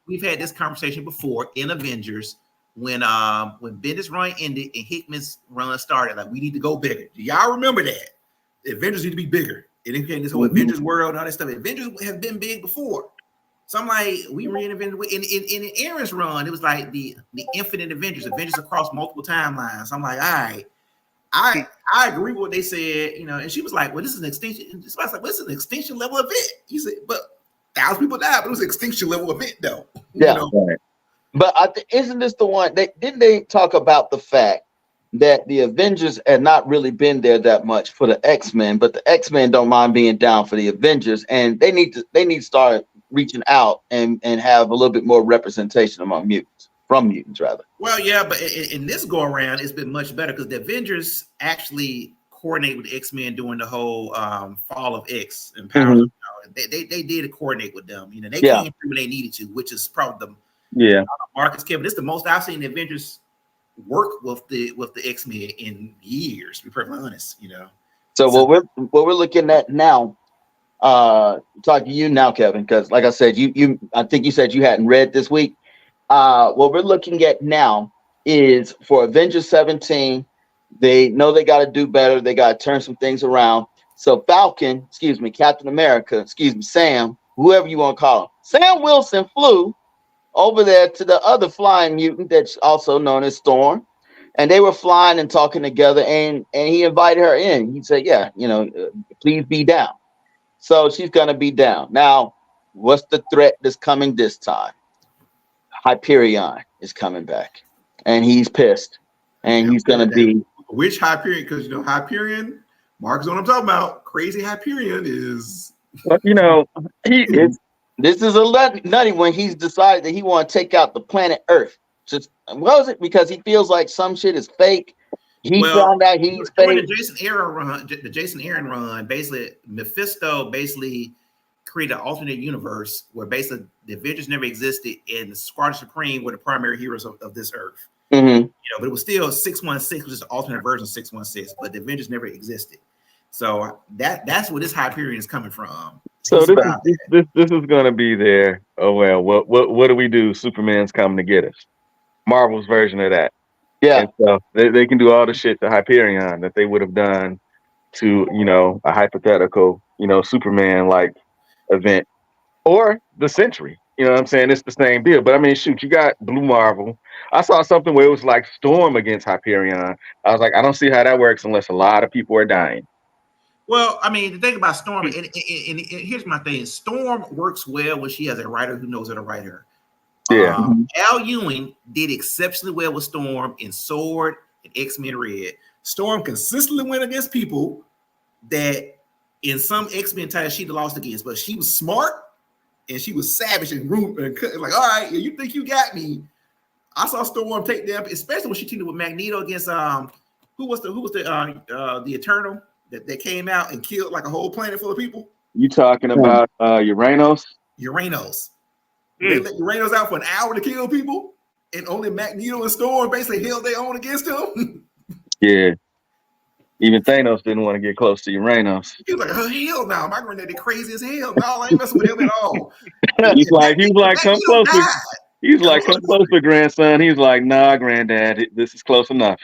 we've had this conversation before in Avengers when Bendis' run ended and Hickman's run started. Like, we need to go bigger. Do y'all remember that? The Avengers need to be bigger. And it became this whole Avengers world and all that stuff. Avengers have been big before. So I'm like, we reinvented in Aaron's run, it was like the infinite Avengers across multiple timelines. I'm like, all right, I agree with what they said, and she was like, well, this is an extinction. And I was like, well, this is an extinction level event. You said, but 1,000 people died, but it was an extinction level event though. Yeah. Right. But isn't this the one didn't they talk about the fact that the Avengers had not really been there that much for the X-Men, but the X-Men don't mind being down for the Avengers, and they need to start reaching out and have a little bit more representation among mutants rather. Well, yeah, but in this go around, it's been much better because the Avengers actually coordinate with the X-Men during the whole fall of X and Powers. Mm-hmm. They did coordinate with them. They came through when they needed to, which is probably Marcus Kevin. This is the most I've seen the Avengers work with the X-Men in years, to be perfectly honest. So what we're looking at now, talk to you now, Kevin, because like I said, I think you said you hadn't read this week. What we're looking at now is for Avengers 17. They know they got to do better. They got to turn some things around. So Captain America, Sam, whoever you want to call him, Sam Wilson flew over there to the other flying mutant that's also known as Storm. And they were flying and talking together, and he invited her in. He said, yeah, please be down. So she's going to be down. Now, what's the threat that's coming this time? Hyperion is coming back, and he's pissed, and he's gonna be which Hyperion? Because you know Hyperion, Mark's what I'm talking about. Crazy Hyperion is. But you know, this is a nutty when he's decided that he want to take out the planet Earth. Just was it because he feels like some shit is fake? He found out he's during fake. the Jason Aaron run, basically Mephisto basically created an alternate universe where basically the Avengers never existed and the Squadron Supreme were the primary heroes of this Earth. Mm-hmm. You know, but it was still 616, which is an alternate version of 616, but the Avengers never existed. So that's where this Hyperion is coming from. So this is gonna be there. Oh well, what do we do? Superman's coming to get us. Marvel's version of that. Yeah. And so they can do all the shit to Hyperion that they would have done to, you know, a hypothetical, you know, Superman like event or the Century. You know what I'm saying? It's the same deal. But I mean, shoot, you got Blue Marvel. I saw something where it was like Storm against Hyperion. I was like, I don't see how that works unless a lot of people are dying. Well, I mean, the thing about Storm, and here's my thing: Storm works well when she has a writer who knows how to write her. Yeah. Al Ewing did exceptionally well with Storm in Sword and X-Men Red. Storm consistently went against people that in some X-Men titles she'd lost against, but she was smart and she was savage and rude and like, all right, you think you got me? I saw Storm take them, especially when she teamed with Magneto against who was the Eternal that came out and killed like a whole planet full of people. You talking about Uranos? Uranos. They let Uranos out for an hour to kill people, and only Magneto and Storm basically held their own against him. Yeah. Even Thanos didn't want to get close to Uranos. He was like, oh, hell no, my granddaddy crazy as hell. No, I ain't messing with him at all. He was like, come closer. He's like, come closer, grandson. He's like, nah, granddad, this is close enough.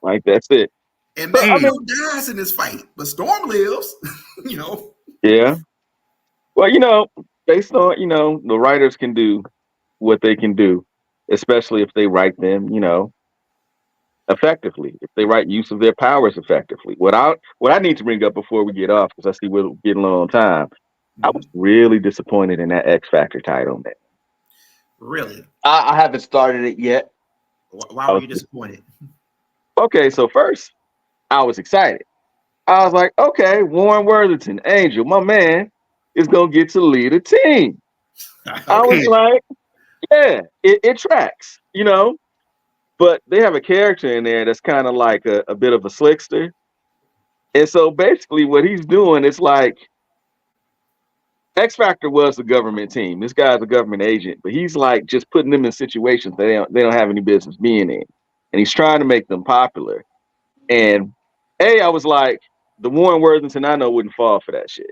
Like, that's it. And Magneto dies in this fight, but Storm lives, you know. Yeah. Well, you know, based on, you know, the writers can do what they can do, especially if they write them, you know, effectively, if they write use of their powers effectively. What I need to bring up before we get off, because I see we're getting low on time, I was really disappointed in that X Factor title, man. Really? I haven't started it yet. Why were you disappointed? Okay, so first, I was excited. I was like, okay, Warren Worthington, Angel, my man, is going to get to lead a team. Okay. I was like, yeah, it tracks, you know? But they have a character in there that's kind of like a bit of a slickster. And so basically what he's doing is like, X Factor was the government team. This guy's a government agent, but he's like just putting them in situations that they don't have any business being in. And he's trying to make them popular. And I was like, the Warren Worthington I know wouldn't fall for that shit.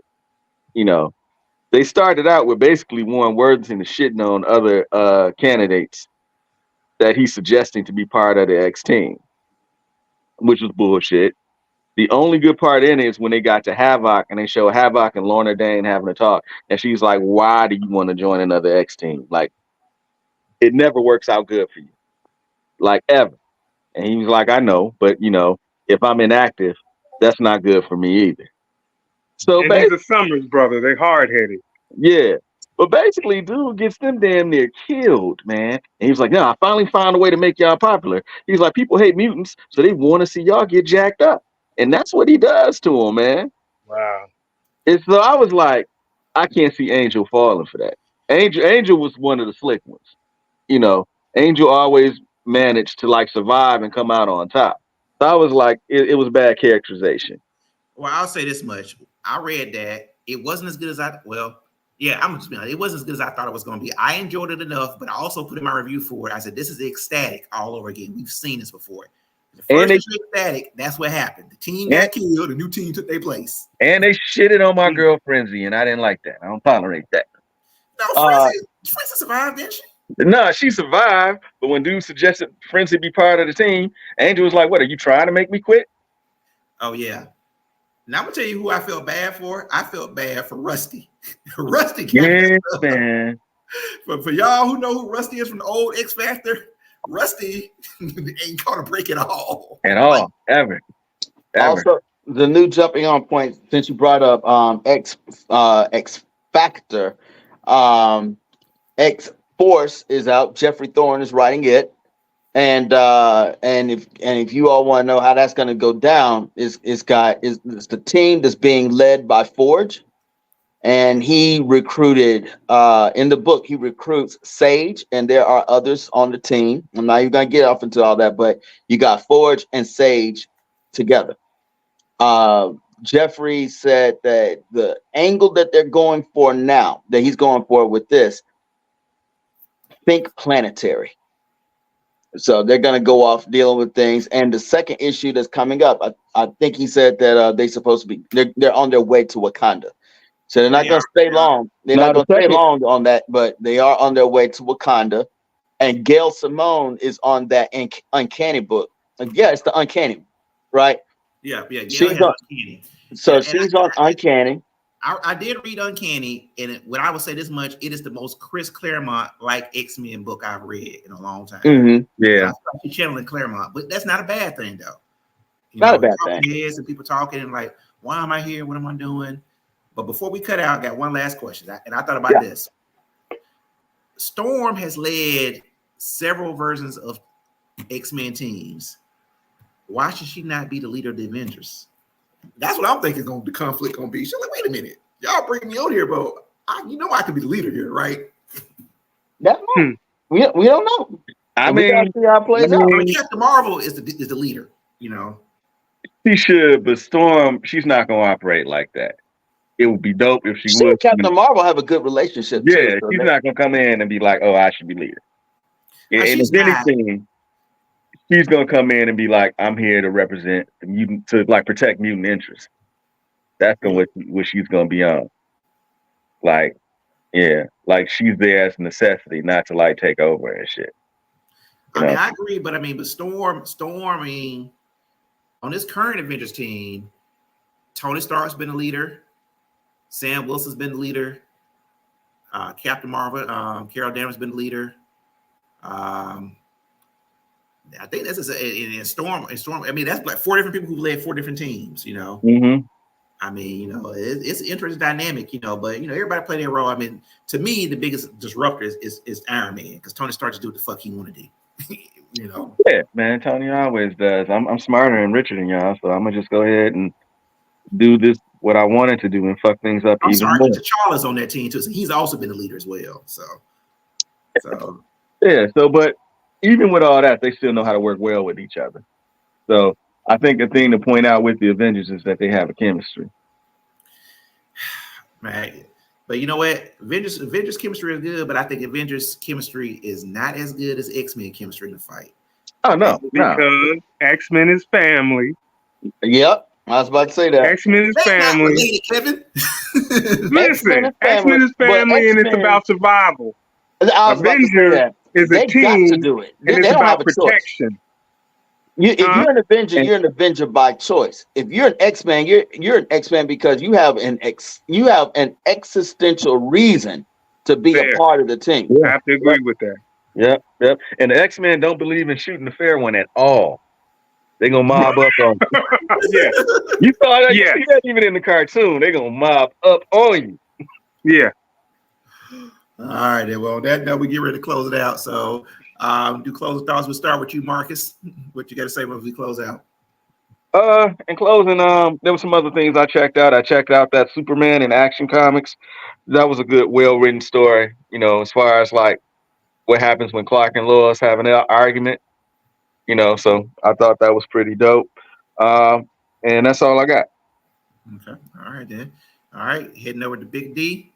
You know, they started out with basically Warren Worthington is shitting on other candidates that he's suggesting to be part of the X team, which was bullshit. The only good part in it is when they got to Havoc and they show Havoc and Lorna Dane having a talk. And she's like, why do you want to join another X team? Like, it never works out good for you. Like, ever. And he was like, I know, but, you know, if I'm inactive, that's not good for me either. So and he's a Summers brother. They hard-headed. Yeah. But basically, dude gets them damn near killed, man. And he was like, no, I finally found a way to make y'all popular. He's like, people hate mutants, so they want to see y'all get jacked up. And that's what he does to them, man. Wow. And so I was like, I can't see Angel falling for that. Angel was one of the slick ones. You know, Angel always managed to like survive and come out on top. So I was like, it was bad characterization. Well, I'll say this much. I read that it wasn't as good as I'm just being honest, it wasn't as good as I thought it was going to be. I enjoyed it enough, but I also put in my review for it. I said, this is ecstatic all over again. We've seen this before. The first ecstatic, that's what happened. The team got killed, the new team took their place. And they shitted on my girl Frenzy, and I didn't like that. I don't tolerate that. No, Frenzy survived, didn't she? No, she survived, but when dude suggested Frenzy be part of the team, Angel was like, what, are you trying to make me quit? Oh, yeah. Now I'm gonna tell you who I felt bad for. I felt bad for Rusty. Rusty, man. For y'all who know who Rusty is from the old X Factor, Rusty ain't caught a break at all. Ever. Also, the new jumping on point, since you brought up X Factor, X Force is out. Jeffrey Thorne is writing it. And if you all want to know how that's going to go down, it's the team that's being led by Forge, and he recruited in the book he recruits Sage, and there are others on the team. I'm not even going to get off into all that, but you got Forge and Sage together. Jeffrey said that the angle that they're going for now, that he's going for with this, think planetary. So they're going to go off dealing with things. And the second issue that's coming up, I think he said that they're supposed to be, they're on their way to Wakanda. So they're not going to stay long. They're not going to stay long on that, but they are on their way to Wakanda. And Gail Simone is on that Uncanny book. Yeah, it's the Uncanny, right? Yeah. Gail She's has on, Uncanny. so she's on Uncanny. I did read Uncanny, and when I would say this much, it is the most Chris Claremont like X-Men book I've read in a long time. Mm-hmm. Yeah, she's channeling Claremont, but that's not a bad thing though. Not a bad thing. Heads and people talking and like, why am I here? What am I doing? But before we cut out, I got one last question, and I thought about this. Storm has led several versions of X-Men teams. Why should she not be the leader of the Avengers? That's what I'm thinking the conflict gonna be. She's like, wait a minute, y'all bring me on here, but I could be the leader here, right? That's we don't know. I mean, see how it plays out. Captain Marvel is the leader, She should, but Storm, she's not gonna operate like that. It would be dope if she would. Captain Marvel have a good relationship. Yeah, she's not gonna come in and be like, "Oh, I should be leader." And if anything, she's gonna come in and be like, "I'm here to represent the mutant, to like protect mutant interests." That's what she's gonna be on. Like, yeah, like she's there as a necessity, not to like take over and shit. I agree, but Storm, on this current Avengers team, Tony Stark's been a leader. Sam Wilson's been the leader. Captain Marvel, Carol Danvers been the leader. I think this is in Storm. That's like 4 different people who led 4 different teams. Mm-hmm. It's an interesting dynamic. But everybody play their role. To me, the biggest disruptor is Iron Man, because Tony Stark just do what the fuck he want to do. Yeah, man. Tony always does. I'm smarter and richer than y'all, so I'm gonna just go ahead and do this what I wanted to do and fuck things up even more. T'Challa's on that team too, so he's also been a leader as well. So yeah. So, but even with all that, they still know how to work well with each other. So I think the thing to point out with the Avengers is that they have a chemistry. Right. But you know what? Avengers chemistry is good, but I think Avengers chemistry is not as good as X-Men chemistry in the fight. Oh no, because X-Men is family. Yep. I was about to say that. X-Men is family. Related, Kevin. Listen, X-Men is family, and it's about survival. Avengers is a team, got to do it. and it's about protection. If you're an Avenger, you're an Avenger by choice. If you're an X-Man, you're an X-Man because you have an existential reason to be a part of the team. I have to agree with that. Yep. And the X-Men don't believe in shooting the fair one at all. They're gonna mob up on you. Yeah. You saw that, you see that even in the cartoon. They're gonna mob up on you. Yeah. All right, then. Well, that we get ready to close it out. So do closing thoughts. We'll start with you, Marcus. What you got to say when we close out? In closing, there were some other things I checked out. I checked out that Superman in Action Comics. That was a good, well-written story. As far as like what happens when Clark and Lois have an argument. So I thought that was pretty dope. And that's all I got. Okay. All right, then. All right. Heading over to Big D.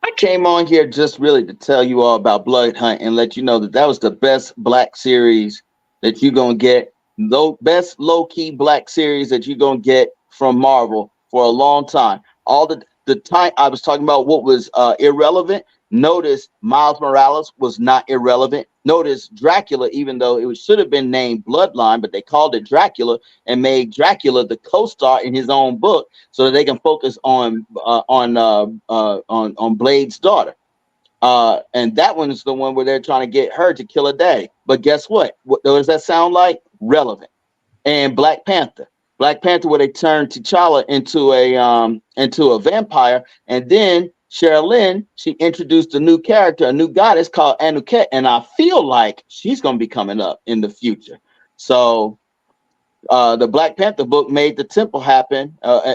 I came on here just really to tell you all about Blood Hunt and let you know that was the best Black series that you're going to get. The best low-key Black series that you're going to get from Marvel for a long time. All the time I was talking about what was irrelevant. Notice Miles Morales was not irrelevant. Notice Dracula, even though it should have been named Bloodline, but they called it Dracula and made Dracula the co-star in his own book so that they can focus on Blade's daughter. And that one is the one where they're trying to get her to kill a daddy. But guess what? What does that sound like? Relevant. And Black Panther, where they turned T'Challa into a vampire, and then Sherilyn, she introduced a new character, a new goddess called Anuket, and I feel like she's going to be coming up in the future. So the Black Panther book made the temple happen brought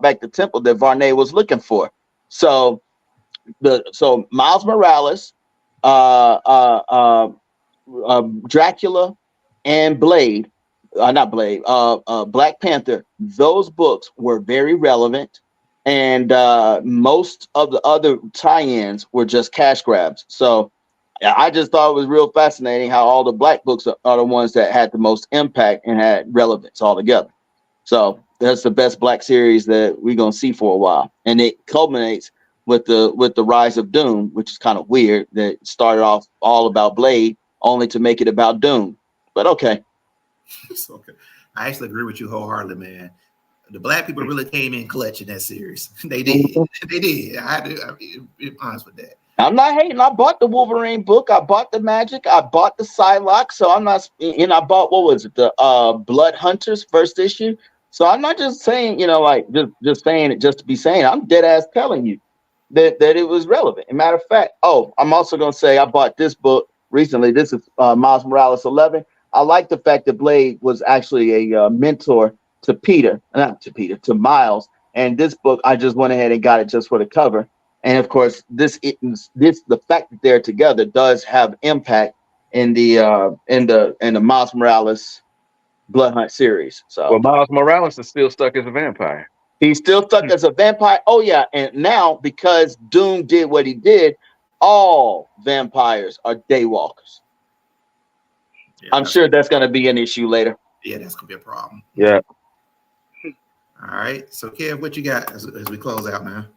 back the temple that Varney was looking for. So Miles Morales, uh, uh, uh, Dracula, and Blade, not Blade, Black Panther. Those books were very relevant, and most of the other tie-ins were just cash grabs. So I just thought it was real fascinating how all the Black books are the ones that had the most impact and had relevance altogether. So that's the best Black series that we're gonna see for a while, and it culminates with the Rise of Doom, which is kind of weird. That started off all about Blade, only to make it about Doom. But okay. It's okay. I actually agree with you wholeheartedly, man. The Black people really came in clutch in that series. They did. They did. I had to be honest with that. I'm not hating. I bought the Wolverine book. I bought the Magic. I bought the Psylocke. So I'm not. And I bought, what was it? The Blood Hunters first issue. So I'm not just saying, like just saying it just to be saying. I'm dead ass telling you that it was relevant. As a matter of fact, I'm also gonna say I bought this book recently. This is Miles Morales 11. I like the fact that Blade was actually a mentor to Miles. And this book, I just went ahead and got it just for the cover. And of course, the fact that they're together does have impact in the Miles Morales Blood Hunt series. So, well, Miles Morales is still stuck as a vampire. He's still stuck as a vampire. Oh yeah, and now because Doom did what he did, all vampires are daywalkers. Yeah, I'm sure that's going to be an issue later. Yeah, that's going to be a problem. Yeah. All right. So, Kev, what you got as we close out, man?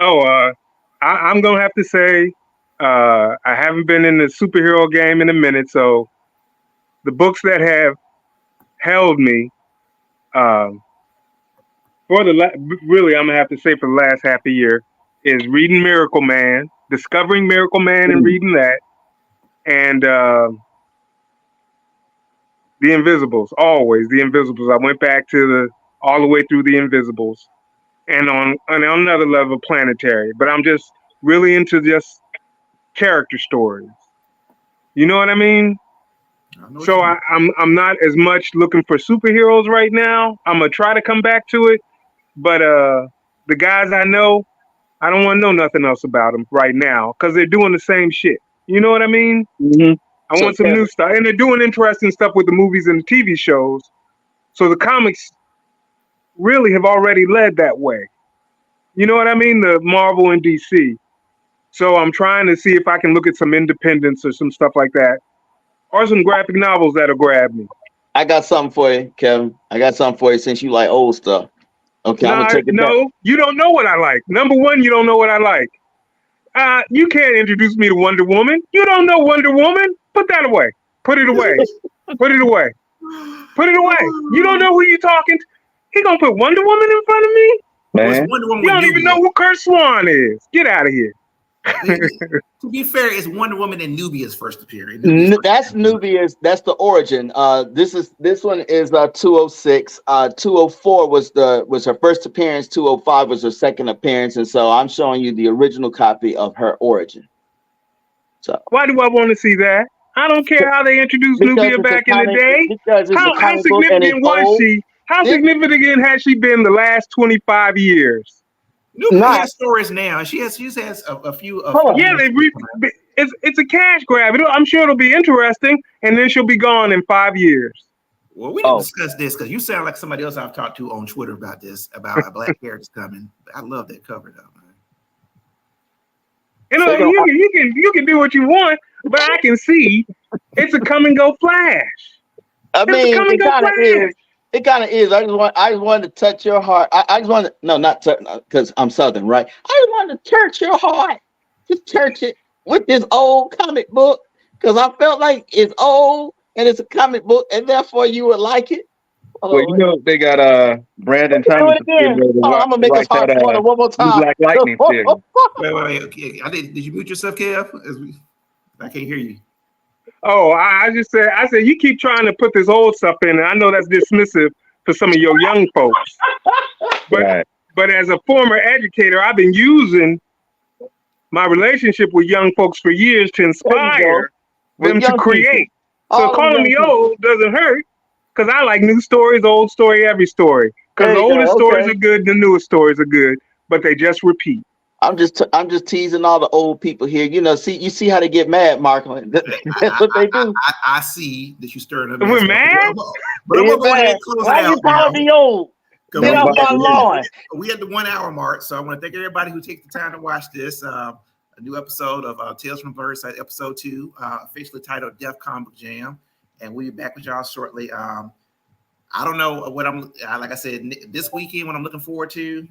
I'm gonna have to say I haven't been in the superhero game in a minute, so the books that have held me really, I'm gonna have to say for the last half a year is reading Miracle Man, discovering Miracle Man, and reading that, and The Invisibles. Always The Invisibles. I went back to all the way through The Invisibles, and on another level, Planetary. But I'm just really into just character stories. You know what I mean? So I'm not as much looking for superheroes right now. I'm gonna try to come back to it, but the guys I know, I don't want to know nothing else about them right now because they're doing the same shit. You know what I mean? Mm-hmm. I want some new stuff, and they're doing interesting stuff with the movies and the TV shows. So the comics really have already led that way. You know what I mean? The Marvel and DC. So I'm trying to see if I can look at some independents or some stuff like that, or some graphic novels that'll grab me. I got something for you, Kevin. I got something for you since you like old stuff. Okay, I'm gonna take it back. You don't know what I like. Number one, you don't know what I like. You can't introduce me to Wonder Woman. You don't know Wonder Woman. Put that away. Put it away. Put it away. Put it away. You don't know who you're talking to. He gonna put Wonder Woman in front of me? Man, you don't even know who Kurt Swan is. Get out of here. To be fair, it's Wonder Woman and Nubia's first appearance. That's Nubia's. That's the origin. This one is 206. 204 was her first appearance. 205 was her second appearance, and so I'm showing you the original copy of her origin. So why do I want to see that? I don't care how they introduced Nubia back in the day. How significant was she? How significant has she been the last 25 years? Nubia has stories now. She has a few. It's a cash grab. I'm sure it'll be interesting, and then she'll be gone in 5 years. Well, we didn't discuss this because you sound like somebody else I've talked to on Twitter about this, about Black characters coming. I love that cover though, man. You know, you can do what you want, but I can see it's a come and go Flash. I mean, it kind of is. It kind of is. I just wanted to touch your heart. I just wanted not touch because I'm Southern, right? I just wanted to touch your heart. Just touch it with this old comic book because I felt like it's old and it's a comic book, and therefore you would like it. Well, you know they got Brandon Thomas. I'm gonna make us hot water one more time. Black Lightning series. Wait. Okay. Did you mute yourself, Kev? I can't hear you. Oh, I said you keep trying to put this old stuff in, and I know that's dismissive for some of your young folks. But But as a former educator, I've been using my relationship with young folks for years to inspire them to create. So calling me old doesn't hurt because I like new stories, old story, every story. Because the oldest stories are good, the newest stories are good, but they just repeat. I'm just teasing all the old people here. You know, you see how they get mad, Mark. That's what they do. I see that you stirring up. We're mad? But I'm gonna go ahead and close Why it out. you calling me old? Get off my lawn. We at the 1 hour mark, so I want to thank everybody who takes the time to watch this. A new episode of Tales from Blerdside, episode 2, officially titled Def Comic Book Jam, and we'll be back with y'all shortly. I don't know what I'm like I said this weekend. What I'm looking forward to.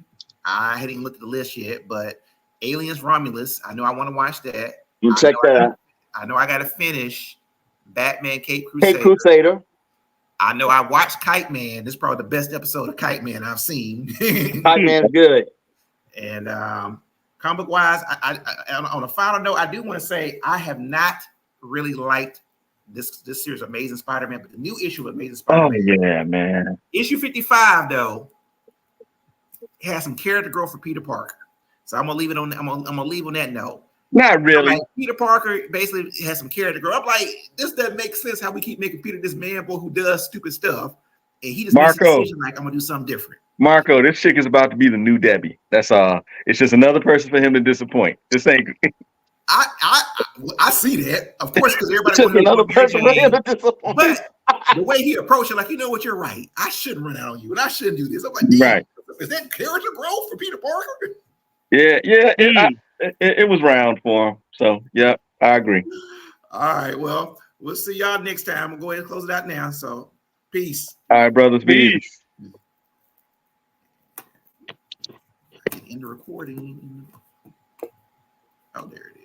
I hadn't even looked at the list yet, but Aliens Romulus. I know I want to watch that. You check that out. I know I got to finish Batman Cape Crusader. I know I watched Kite Man. This is probably the best episode of Kite Man I've seen. Kite Man's good. And comic wise, I on a final note, I do want to say I have not really liked this series of Amazing Spider-Man, but the new issue of Amazing Spider-Man. Oh yeah, man. Issue 55 though has some character growth for Peter Parker. So I'm gonna leave it on. I'm gonna leave on that note. Not really. Like, Peter Parker basically has some character growth. I'm like, this doesn't make sense how we keep making Peter this man boy who does stupid stuff, and he just makes a decision like I'm gonna do something different. Marco, this chick is about to be the new Debbie. That's all. It's just another person for him to disappoint. This ain't. I see that, of course, because everybody just another person for him to disappoint. But the way he approached it, like, you know what, you're right. I shouldn't run out on you, and I shouldn't do this. I'm like, right. Is that character growth for Peter Parker? Yeah. It was round for him. So, yeah, I agree. All right. Well, we'll see y'all next time. We'll go ahead and close it out now. So, peace. All right, brothers. Peace. End the recording. Oh, there it is.